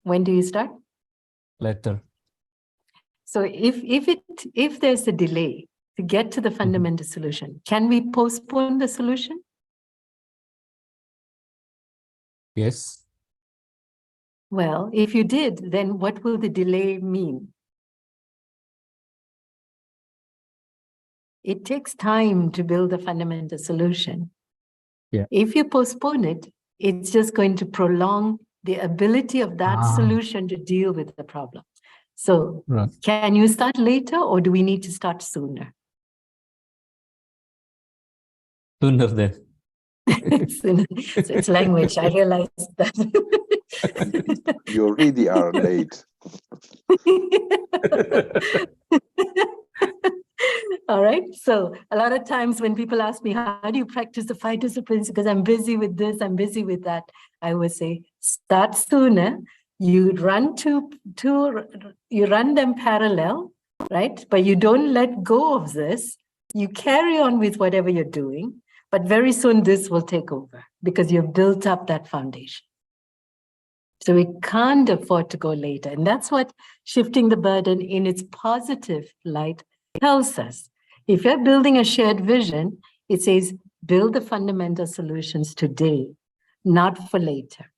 When do you start?
Later.
So if there's a delay to get to the fundamental solution, can we postpone the solution?
Yes.
Well, if you did, then what will the delay mean? It takes time to build a fundamental solution.
Yeah.
If you postpone it, it's just going to prolong the ability of that solution to deal with the problem. So
Right.
Can you start later or do we need to start sooner?
Sooner then.
Sooner. So it's language, I realized that.
You already are late.
All right. So a lot of times when people ask me, how do you practice the 5 disciplines? Because I'm busy with this, I'm busy with that. I would say, start sooner. You run you run them parallel, right? But you don't let go of this. You carry on with whatever you're doing, but very soon this will take over because you've built up that foundation. So we can't afford to go later. And that's what shifting the burden in its positive light tells us. If you're building a shared vision, it says, build the fundamental solutions today, not for later.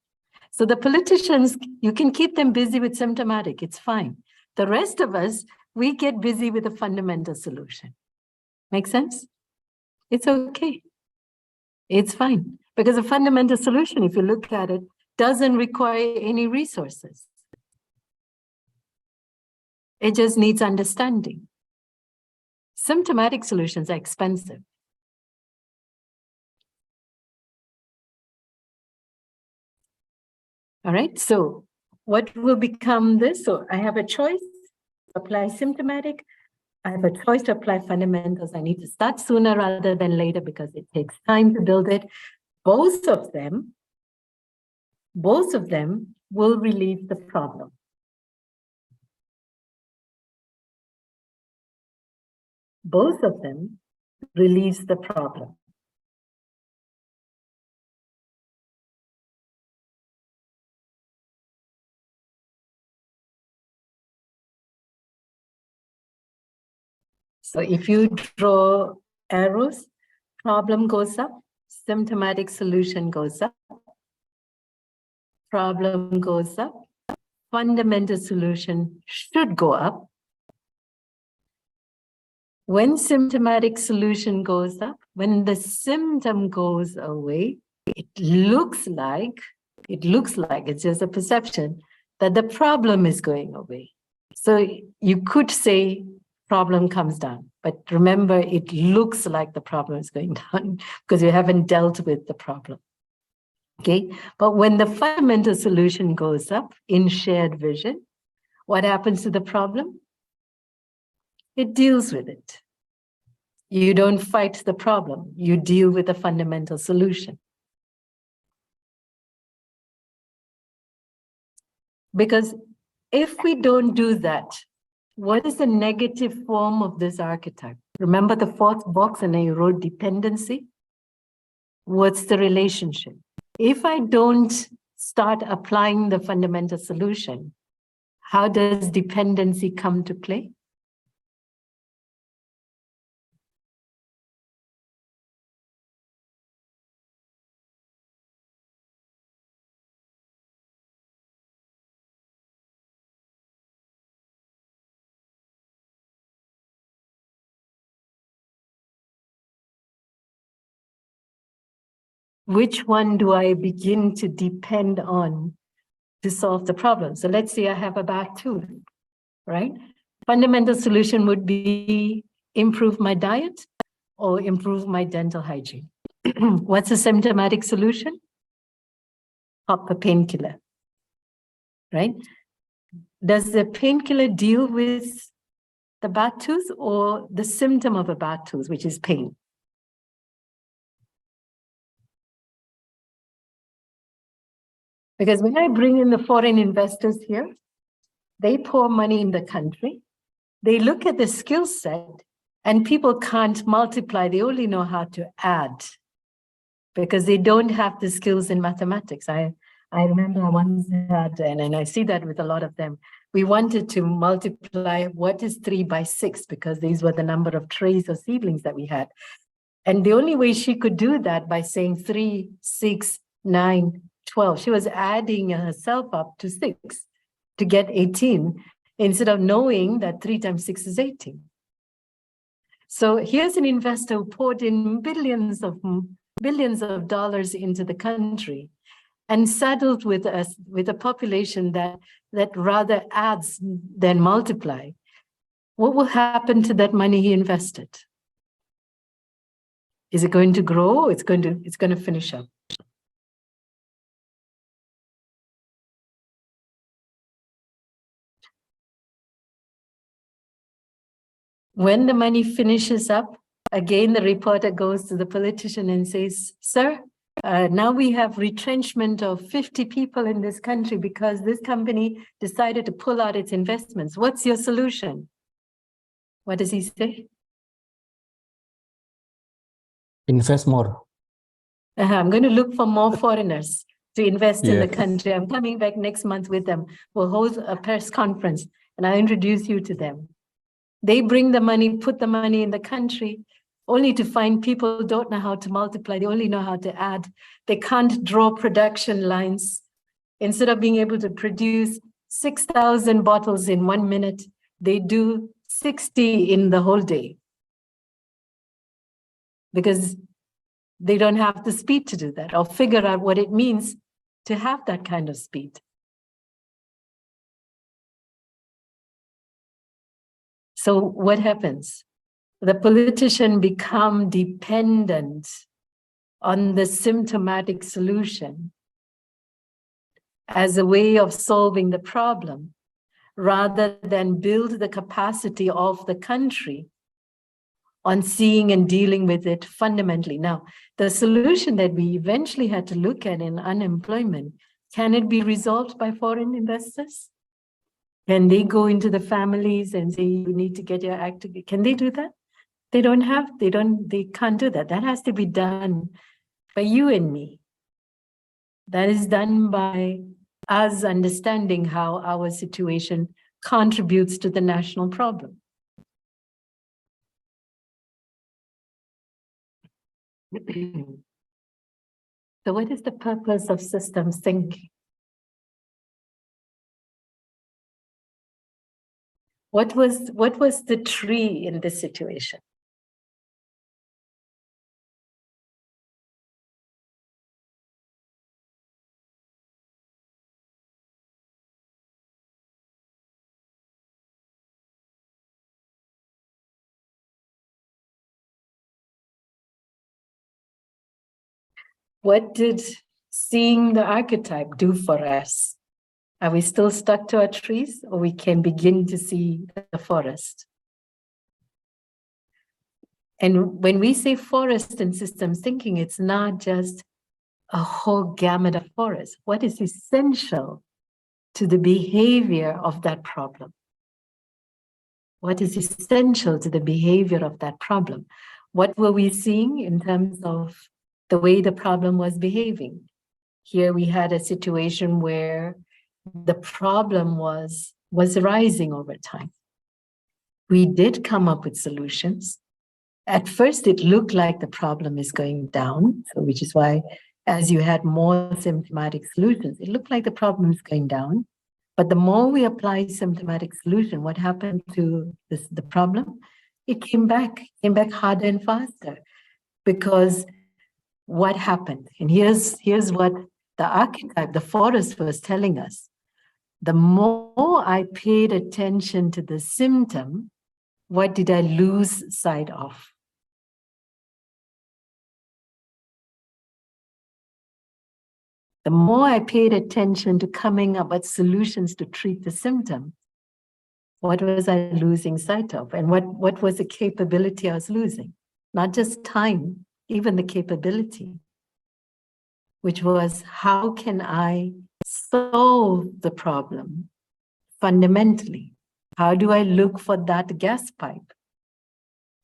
So the politicians, you can keep them busy with symptomatic, it's fine. The rest of us, we get busy with a fundamental solution. Make sense? It's okay. It's fine. Because a fundamental solution, if you look at it, doesn't require any resources. It just needs understanding. Symptomatic solutions are expensive. All right, so what will become this? So I have a choice to apply symptomatic. I have a choice to apply fundamentals. I need to start sooner rather than later because it takes time to build it. Both of them will relieve the problem. Both of them relieves the problem. So if you draw arrows, problem goes up, symptomatic solution goes up, problem goes up, fundamental solution should go up. When symptomatic solution goes up, when the symptom goes away, it looks like it's just a perception that the problem is going away. So you could say problem comes down, but remember, it looks like the problem is going down because you haven't dealt with the problem. Okay, but when the fundamental solution goes up in shared vision, what happens to the problem? It deals with it. You don't fight the problem, you deal with the fundamental solution. Because if we don't do that, what is the negative form of this archetype? Remember the fourth box, and I wrote dependency? What's the relationship? If I don't start applying the fundamental solution, how does dependency come to play? Which one do I begin to depend on to solve the problem? So let's say I have a bad tooth, right? Fundamental solution would be improve my diet or improve my dental hygiene. What's a symptomatic solution? Pop a painkiller, right? Does the painkiller deal with the bad tooth or the symptom of a bad tooth, which is pain? Because when I bring in the foreign investors here, they pour money in the country, they look at the skill set, and people can't multiply, they only know how to add because they don't have the skills in mathematics. I remember I once had, and I see that with a lot of them, we wanted to multiply what is 3 by 6 because these were the number of trays or seedlings that we had. And the only way she could do that by saying 3, 6, 9, 12. She was adding herself up to 6 to get 18 instead of knowing that 3 times 6 is 18. So here's an investor who poured in billions of dollars into the country and saddled with a population that rather adds than multiply. What will happen to that money he invested? Is it going to grow? It's going to finish up. When the money finishes up, again, the reporter goes to the politician and says, sir, now we have retrenchment of 50 people in this country because this company decided to pull out its investments. What's your solution? What does he say?
Invest more.
I'm going to look for more foreigners to invest in the country. I'm coming back next month with them. We'll hold a press conference and I'll introduce you to them. They bring the money, put the money in the country, only to find people don't know how to multiply. They only know how to add. They can't draw production lines. Instead of being able to produce 6,000 bottles in 1 minute, they do 60 in the whole day. Because they don't have the speed to do that or figure out what it means to have that kind of speed. So what happens? The politician become dependent on the symptomatic solution as a way of solving the problem, rather than build the capacity of the country on seeing and dealing with it fundamentally. Now, the solution that we eventually had to look at in unemployment, can it be resolved by foreign investors? Can they go into the families and say, you need to get your act together? Can they do that? They can't do that. That has to be done by you and me. That is done by us understanding how our situation contributes to the national problem. So what is the purpose of systems thinking? What was the tree in this situation? What did seeing the archetype do for us? Are we still stuck to our trees, or we can begin to see the forest? And when we say forest in systems thinking, it's not just a whole gamut of forest. What is essential to the behavior of that problem? What is essential to the behavior of that problem? What were we seeing in terms of the way the problem was behaving? Here we had a situation where the problem was rising over time. We did come up with solutions. At first, it looked like the problem is going down, so which is why, as you had more symptomatic solutions, it looked like the problem is going down. But the more we apply symptomatic solution, what happened to the problem? It came back harder and faster. Because what happened? And here's what the archetype, the forest, was telling us. The more I paid attention to the symptom, what did I lose sight of? The more I paid attention to coming up with solutions to treat the symptom, what was I losing sight of? And what was the capability I was losing? Not just time, even the capability, which was, how can I solve the problem fundamentally? How do I look for that gas pipe?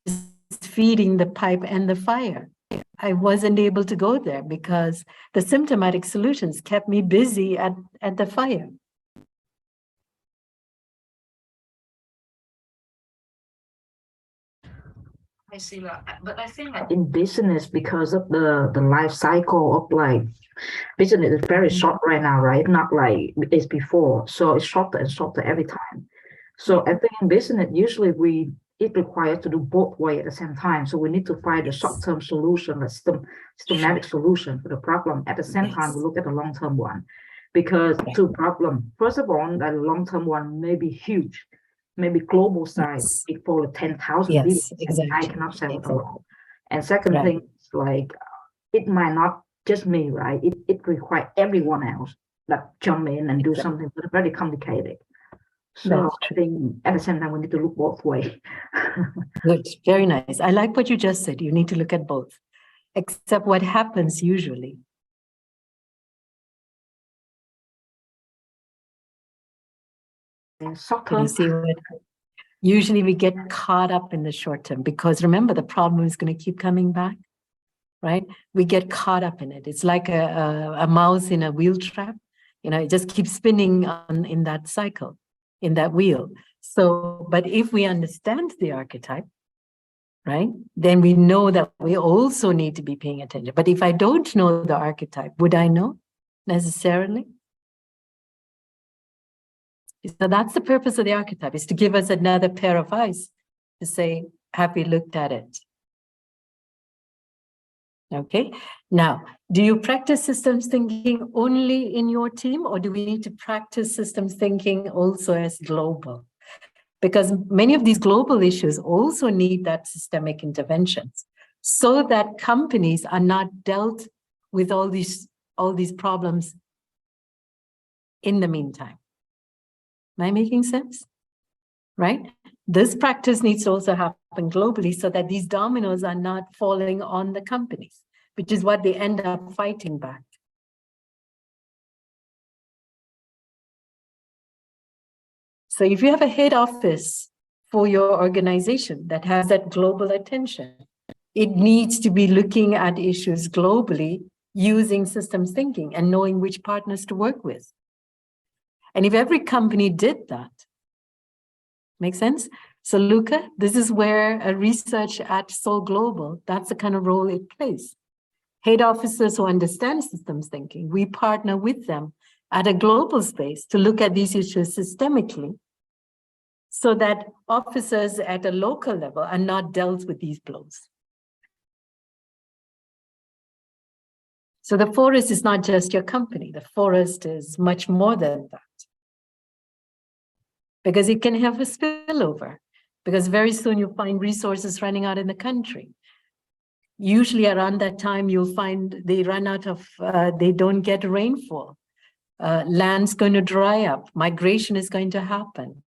It's feeding the pipe and the fire. I wasn't able to go there because the symptomatic solutions kept me busy at the fire.
I see that, but I think that in business, because of the life cycle of like business is very short right now, right? Not like it's before, so it's shorter and shorter every time. So I think in business, usually it requires to do both ways at the same time. So we need to find a short-term solution, a systematic solution for the problem. At the same time, we look at the long-term one, because two problems. First of all, the long-term one may be huge, maybe global size, for 10,000 billion.
Exactly.
I cannot sell it alone. And second thing is like, it might not just me, right? It requires everyone else that jump in and do something very complicated. So I think at the same time, we need to look both ways.
Good, very nice. I like what you just said. You need to look at both. Except what happens usually. Can you see what? Usually we get caught up in the short term because remember, the problem is going to keep coming back, right? We get caught up in it. It's like a mouse in a wheel trap. You know, it just keeps spinning in that cycle, in that wheel. So, but if we understand the archetype, right, then we know that we also need to be paying attention. But if I don't know the archetype, would I know necessarily? So that's the purpose of the archetype, is to give us another pair of eyes to say, have we looked at it? Okay, now, do you practice systems thinking only in your team, or do we need to practice systems thinking also as global? Because many of these global issues also need that systemic interventions so that companies are not dealt with all these problems in the meantime. Am I making sense? Right? This practice needs to also happen globally so that these dominoes are not falling on the companies, which is what they end up fighting back. So if you have a head office for your organization that has that global attention, it needs to be looking at issues globally using systems thinking and knowing which partners to work with. And if every company did that, make sense? So Luca, this is where a research at Soul Global, that's the kind of role it plays. Head officers who understand systems thinking, we partner with them at a global space to look at these issues systemically so that officers at a local level are not dealt with these blows. So the forest is not just your company. The forest is much more than that. Because it can have a spillover. Because very soon you'll find resources running out in the country. usually around that time, you'll find they run out of, they don't get rainfall. Land's going to dry up. Migration is going to happen.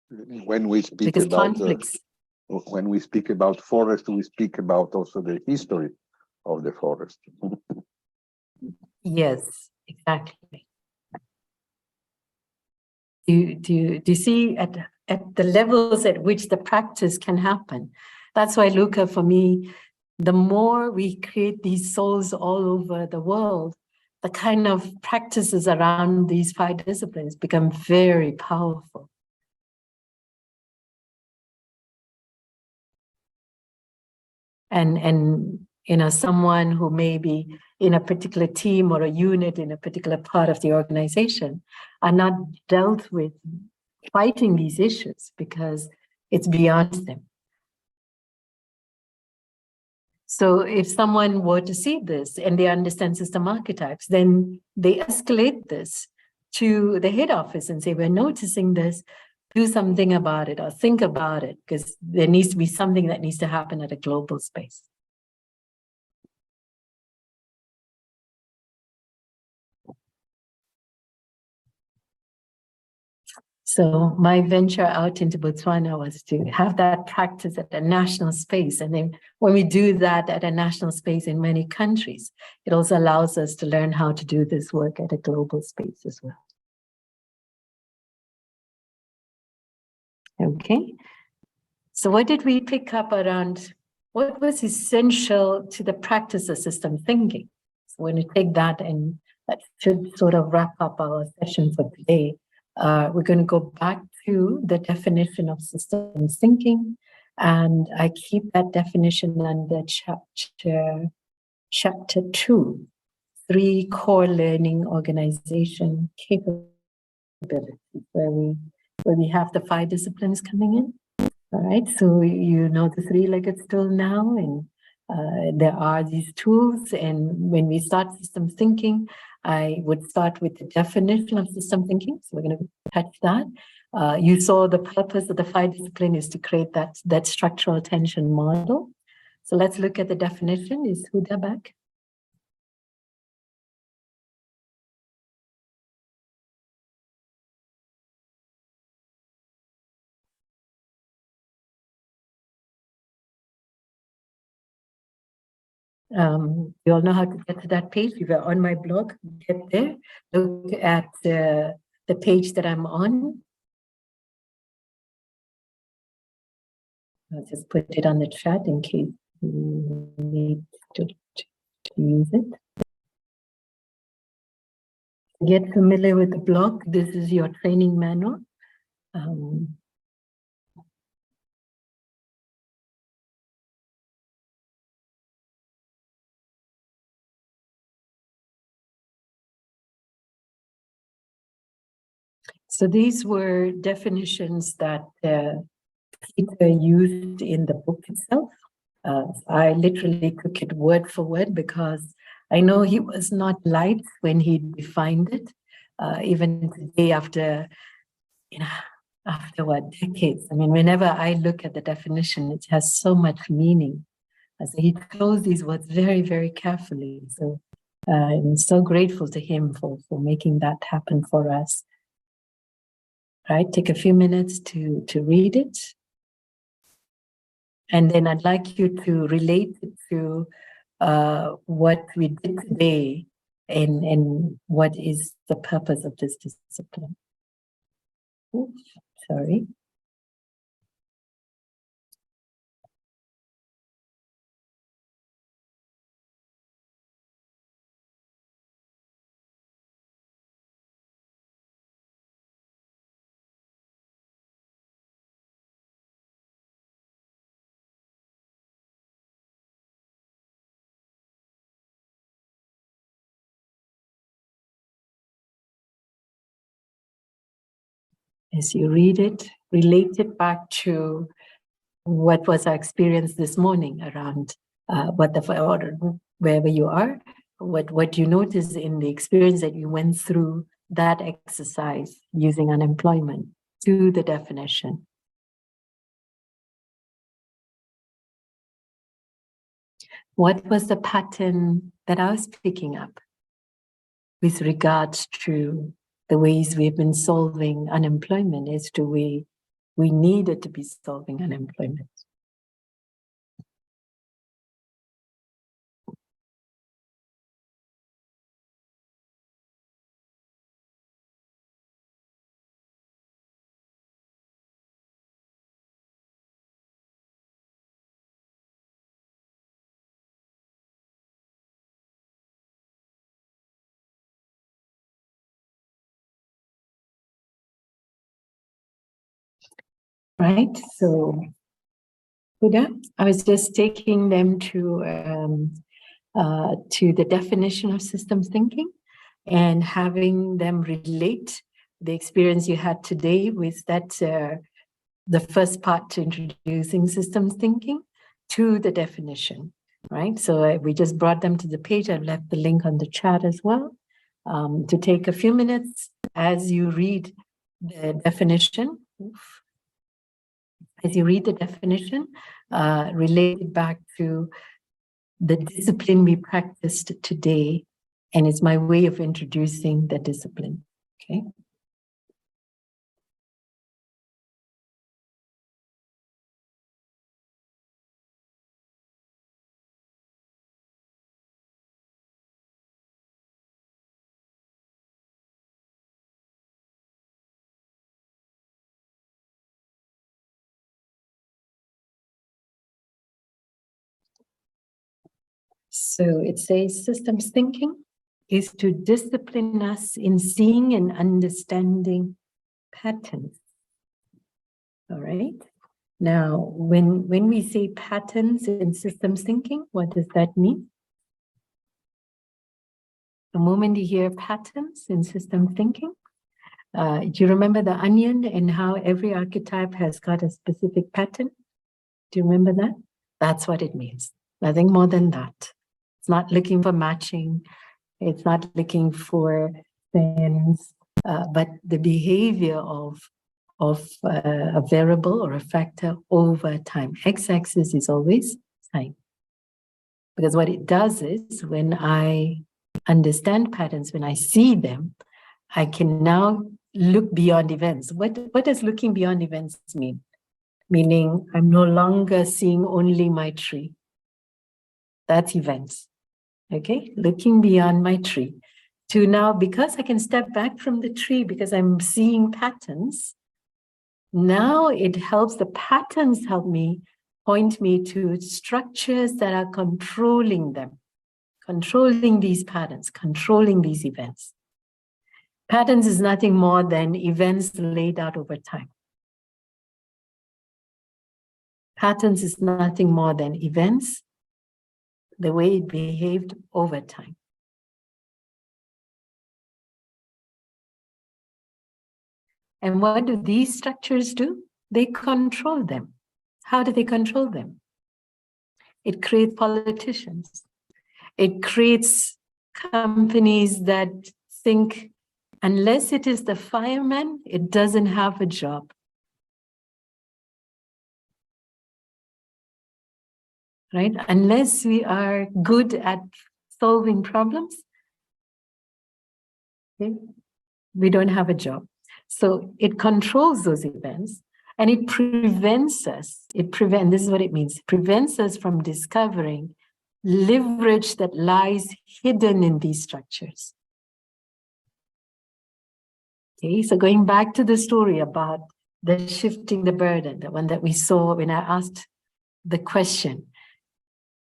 When we speak
Because
about
conflicts.
when we speak about forest, we speak about also the history of the forest.
Yes, exactly. Do you see at the levels at which the practice can happen? That's why, Luca, for me, the more we create these souls all over the world, the kind of practices around these 5 disciplines become very powerful. And you know, someone who may be in a particular team or a unit in a particular part of the organization are not dealt with fighting these issues because it's beyond them. So if someone were to see this and they understand system archetypes, then they escalate this to the head office and say, we're noticing this, do something about it or think about it, because there needs to be something that needs to happen at a global space. So my venture out into Botswana was to have that practice at a national space. And then when we do that at a national space in many countries, it also allows us to learn how to do this work at a global space as well. Okay. So what did we pick up around what was essential to the practice of system thinking? So when we take that, and that should sort of wrap up our session for today, we're going to go back to the definition of systems thinking, and I keep that definition under chapter 2, 3 core learning organization capabilities, where we have the 5 disciplines coming in. All right, so you know the 3-legged stool now, and there are these tools. And when we start systems thinking, I would start with the definition of system thinking. So we're going to touch that. You saw the purpose of the 5 discipline is to create that structural attention model. So let's look at the definition. Is Huda back? You all know how to get to that page. If you're on my blog, get there. Look at the page that I'm on. I'll just put it on the chat in case you need to use it. Get familiar with the blog. This is your training manual. So these were definitions that Peter used in the book itself. I literally took it word for word because I know he was not light when he defined it. Even today, after what, decades? I mean, whenever I look at the definition, it has so much meaning. So he chose these words very, very carefully. So I'm so grateful to him for making that happen for us. Right, take a few minutes to read it. And then I'd like you to relate it to what we did today and what is the purpose of this discipline. Oops, sorry. As you read it, relate it back to what was our experience this morning around wherever you are, what you notice in the experience that you went through that exercise using unemployment to the definition. What was the pattern that I was picking up with regards to the ways we've been solving unemployment as to we needed to be solving unemployment? Right, so Huda, I was just taking them to the definition of systems thinking and having them relate the experience you had today with that, the first part to introducing systems thinking to the definition, right? So we just brought them to the page. I've left the link on the chat as well, to take a few minutes as you read the definition. As you read the definition, relate it back to the discipline we practiced today, and it's my way of introducing the discipline, okay? So it says systems thinking is to discipline us in seeing and understanding patterns. All right. Now, when we say patterns in systems thinking, what does that mean? The moment you hear patterns in systems thinking, do you remember the onion and how every archetype has got a specific pattern? Do you remember that? That's what it means. Nothing more than that. It's not looking for matching. It's not looking for things, but the behavior of a variable or a factor over time. X-axis is always time. Because what it does is when I understand patterns, when I see them, I can now look beyond events. What does looking beyond events mean? Meaning I'm no longer seeing only my tree. That's events. Okay, looking beyond my tree to now, because I can step back from the tree because I'm seeing patterns. Now it helps, the patterns help me, point me to structures that are controlling them, controlling these patterns, controlling these events. Patterns is nothing more than events laid out over time. Patterns is nothing more than events, the way it behaved over time. And what do these structures do? They control them. How do they control them? It creates politicians. It creates companies that think unless it is the fireman, it doesn't have a job. Right? Unless we are good at solving problems, okay, we don't have a job. So it controls those events and it prevents us, this is what it means, it prevents us from discovering leverage that lies hidden in these structures. Okay, so going back to the story about the shifting the burden, the one that we saw when I asked the question,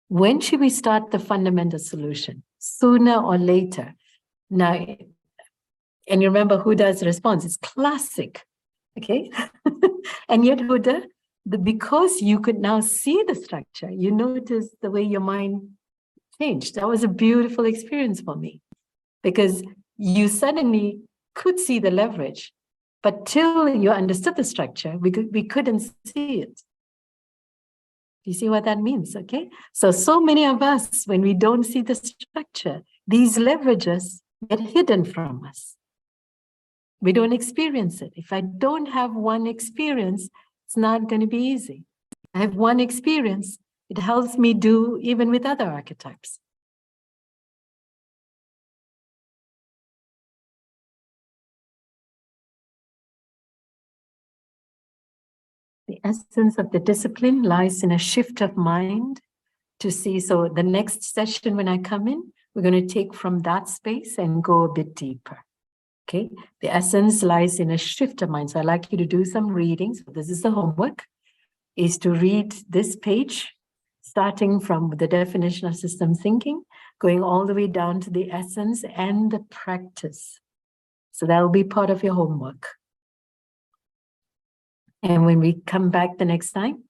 when should we start the fundamental solution? Sooner or later? Now, and you remember Huda's response, it's classic, okay? And yet Huda, because you could now see the structure, you notice the way your mind changed. That was a beautiful experience for me because you suddenly could see the leverage, but till you understood the structure, we couldn't see it. You see what that means, okay? So many of us, when we don't see the structure, these leverages get hidden from us. We don't experience it. If I don't have one experience, it's not going to be easy. I have one experience, It helps me do even with other archetypes. The essence of the discipline lies in a shift of mind to see. So the next session when I come in, we're going to take from that space and go a bit deeper. Okay, the essence lies in a shift of mind. So I'd like you to do some reading. So this is the homework, is to read this page, starting from the definition of system thinking, going all the way down to the essence and the practice. So that will be part of your homework. And when we come back the next time,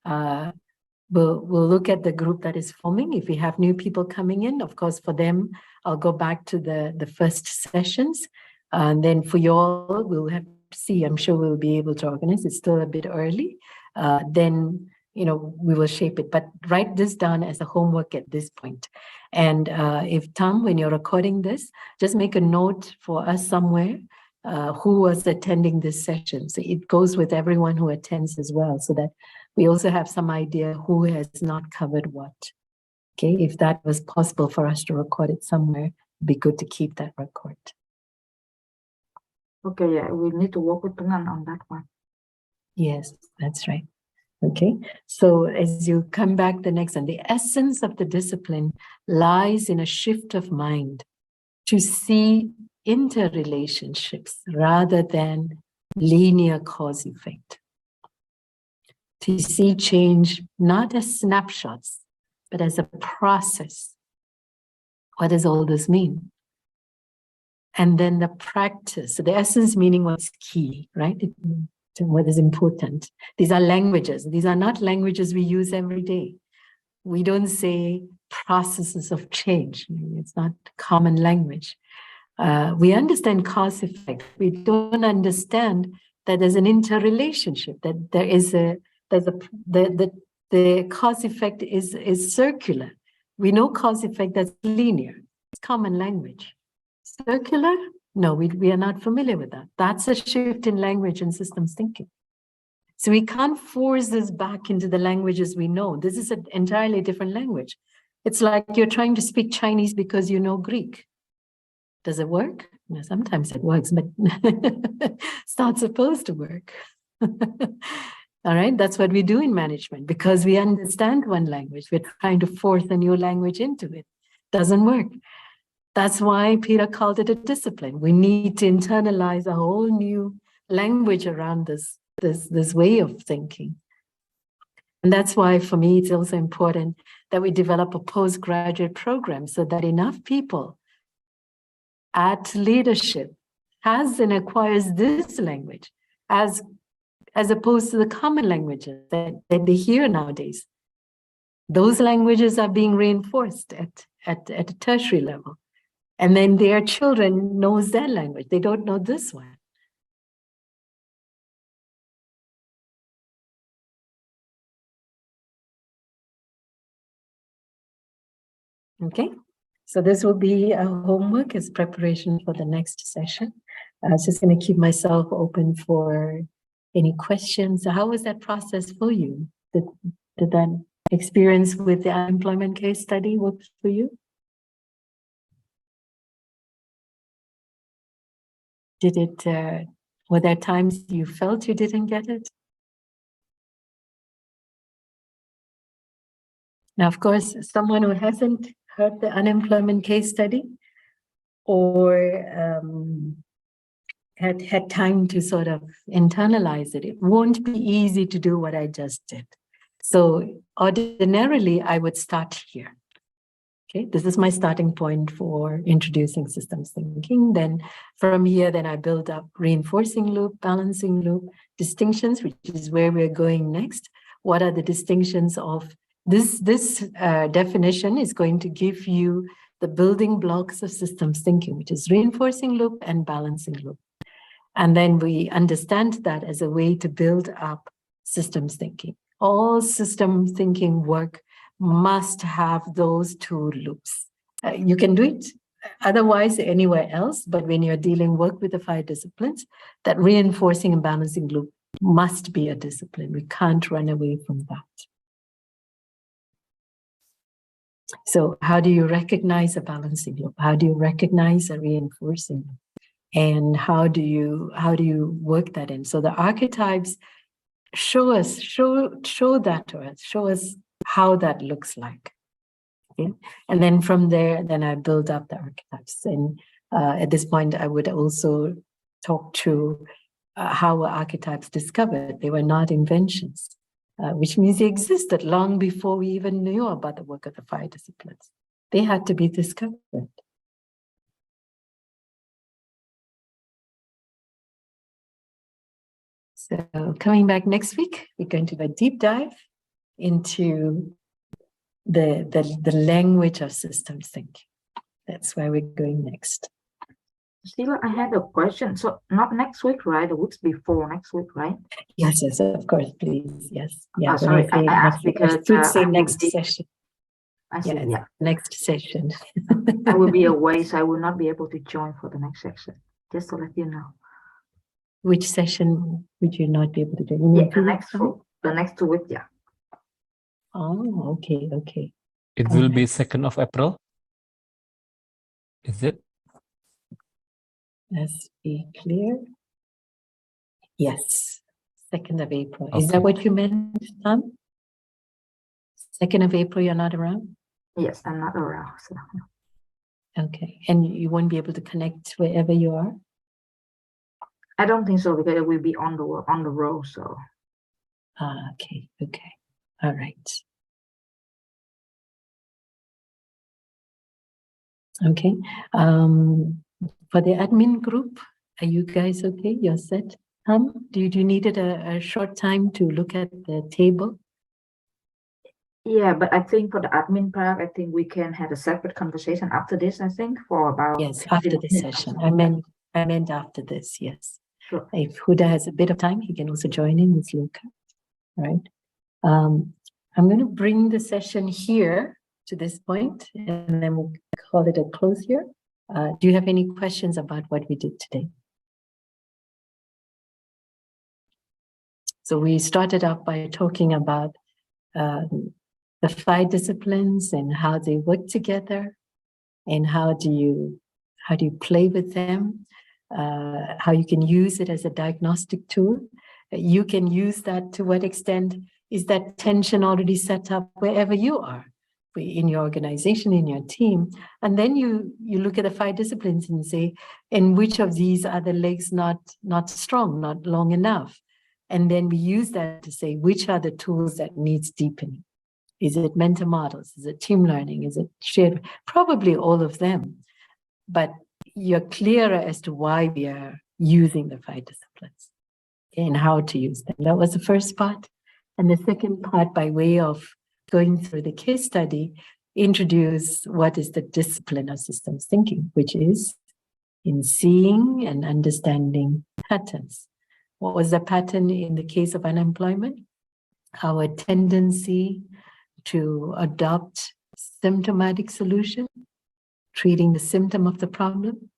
we'll look at the group that is forming. If we have new people coming in, of course, for them, I'll go back to the first sessions. And then for you all, we'll have to see. I'm sure we'll be able to organize. It's still a bit early. Then, you know, we will shape it. But write this down as a homework at this point. And if Tom, when you're recording this, just make a note for us somewhere who was attending this session. So it goes with everyone who attends as well, so that we also have some idea who has not covered what. Okay, if that was possible for us to record it somewhere, it'd be good to keep that record.
Okay, yeah, we need to work with Pengan on that one.
Yes, that's right. Okay, so as you come back the next one, the essence of the discipline lies in a shift of mind to see interrelationships rather than linear cause effect. To see change not as snapshots, but as a process. What does all this mean? And then the practice, the essence meaning what's key, right? What is important. These are languages. These are not languages we use every day. We don't say processes of change. It's not common language. We understand cause effect. We don't understand that there's an interrelationship, that there is the cause effect is circular. We know cause effect that's linear. It's common language. Circular? No, we are not familiar with that. That's a shift in language and systems thinking. So we can't force this back into the languages we know. This is an entirely different language. It's like you're trying to speak Chinese because you know Greek. Does it work? No, sometimes it works, but it's not supposed to work. All right, that's what we do in management. Because we understand one language, we're trying to force a new language into it. Doesn't work. That's why Peter called it a discipline. We need to internalize a whole new language around this way of thinking. And that's why, for me, it's also important that we develop a postgraduate program so that enough people at leadership has and acquires this language as opposed to the common languages that they hear nowadays. Those languages are being reinforced at a tertiary level. And then their children knows that language. They don't know this one. Okay, so this will be a homework as preparation for the next session. I was just going to keep myself open for any questions. So how was that process for you? Did that experience with the unemployment case study work for you? Did it, were there times you felt you didn't get it? Now, of course, someone who hasn't heard the unemployment case study or had time to sort of internalize it, it won't be easy to do what I just did. So ordinarily, I would start here. Okay, this is my starting point for introducing systems thinking. Then from here, then I build up reinforcing loop, balancing loop, distinctions, which is where we're going next. What are the distinctions of this definition is going to give you the building blocks of systems thinking, which is reinforcing loop and balancing loop. And then we understand that as a way to build up systems thinking. All system thinking work must have those two loops. You can do it otherwise anywhere else, but when you're work with the 5 disciplines, that reinforcing and balancing loop must be a discipline. We can't run away from that. So how do you recognize a balancing loop? How do you recognize a reinforcing loop? And how do you work that in? So the archetypes show that to us, show us how that looks like. Okay? And then from there, then I build up the archetypes. And at this point, I would also talk to how were archetypes discovered. They were not inventions, which means they existed long before we even knew about the work of the 5 disciplines. They had to be discovered. So coming back next week, we're going to do a deep dive into the language of systems thinking. That's where we're going next.
Sheila, I had a question. So not next week, right? The weeks before next week, right?
Yes, of course, please. Yes. Yeah.
Sorry, I asked because
I should say next session.
I see,
Yeah. Next session.
I will be away, so I will not be able to join for the next section. Just to let you know.
Which session would you not be able to do?
The next 2 weeks, yeah.
Oh, okay.
It will be 2nd of April. Is it?
Let's be clear. Yes, 2nd of April.
Okay.
Is that what you meant, Tom? 2nd of April, you're not around?
Yes, I'm not around. So.
Okay, and you won't be able to connect wherever you are?
I don't think so because it will be on the road. So.
Okay. All right. Okay. For the admin group, are you guys okay? You're set? Do you needed a short time to look at the table?
Yeah, but I think for the admin part, I think we can have a separate conversation after this, I think, for about...
Yes, after this session. I meant after this, yes.
Sure.
If Huda has a bit of time, he can also join in with Luca, right? I'm going to bring the session here to this point, and then we'll call it a close here. Do you have any questions about what we did today? So we started off by talking about the 5 disciplines and how they work together, and how do you play with them, how you can use it as a diagnostic tool. You can use that to what extent is that tension already set up wherever you are, in your organization, in your team. And then you look at the 5 disciplines and say, in which of these are the legs not strong, not long enough? And then we use that to say, which are the tools that needs deepening? Is it mental models? Is it team learning? Is it shared? Probably all of them. But you're clearer as to why we are using the 5 disciplines and how to use them. That was the first part. And the second part, by way of going through the case study, introduce what is the discipline of systems thinking, which is in seeing and understanding patterns. What was the pattern in the case of unemployment? Our tendency to adopt symptomatic solution, treating the symptom of the problem,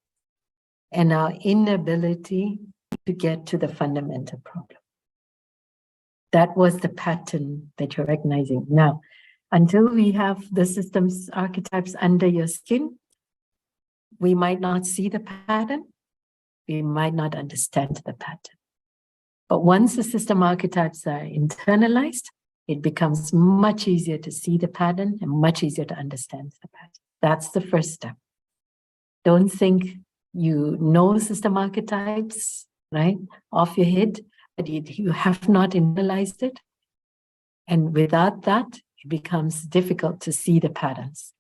and our inability to get to the fundamental problem. That was the pattern that you're recognizing. Now, until we have the systems archetypes under your skin, we might not see the pattern, we might not understand the pattern. But once the system archetypes are internalized, it becomes much easier to see the pattern and much easier to understand the pattern. That's the first step. Don't think you know system archetypes, right, off your head, but you have not internalized it. And without that, it becomes difficult to see the patterns.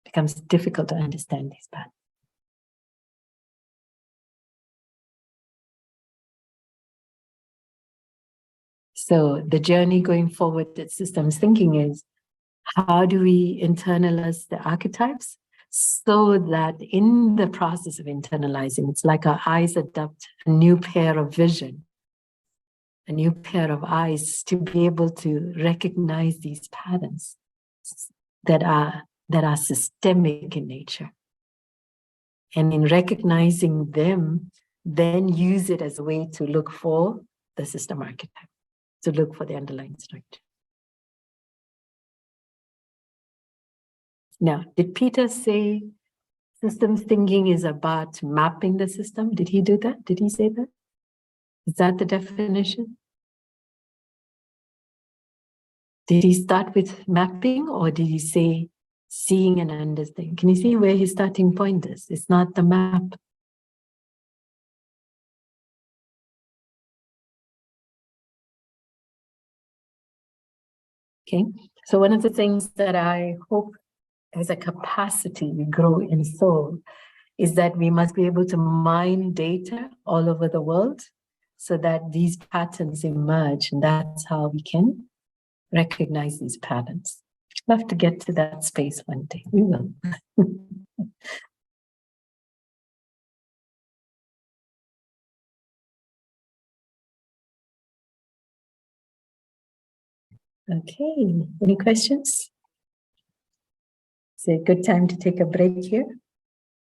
It becomes difficult to understand these patterns. So the journey going forward at systems thinking is, how do we internalize the archetypes so that in the process of internalizing, it's like our eyes adopt a new pair of vision, a new pair of eyes to be able to recognize these patterns that are systemic in nature. And in recognizing them, then use it as a way to look for the system archetype, to look for the underlying structure. Now, did Peter say systems thinking is about mapping the system? Did he do that? Did he say that? Is that the definition? Did he start with mapping, or did he say seeing and understanding? Can you see where his starting point is? It's not the map. Okay, so one of the things that I hope as a capacity we grow in soul is that we must be able to mine data all over the world so that these patterns emerge, and that's how we can recognize these patterns. Love to get to that space one day. We will. Okay, any questions? It's a good time to take a break here.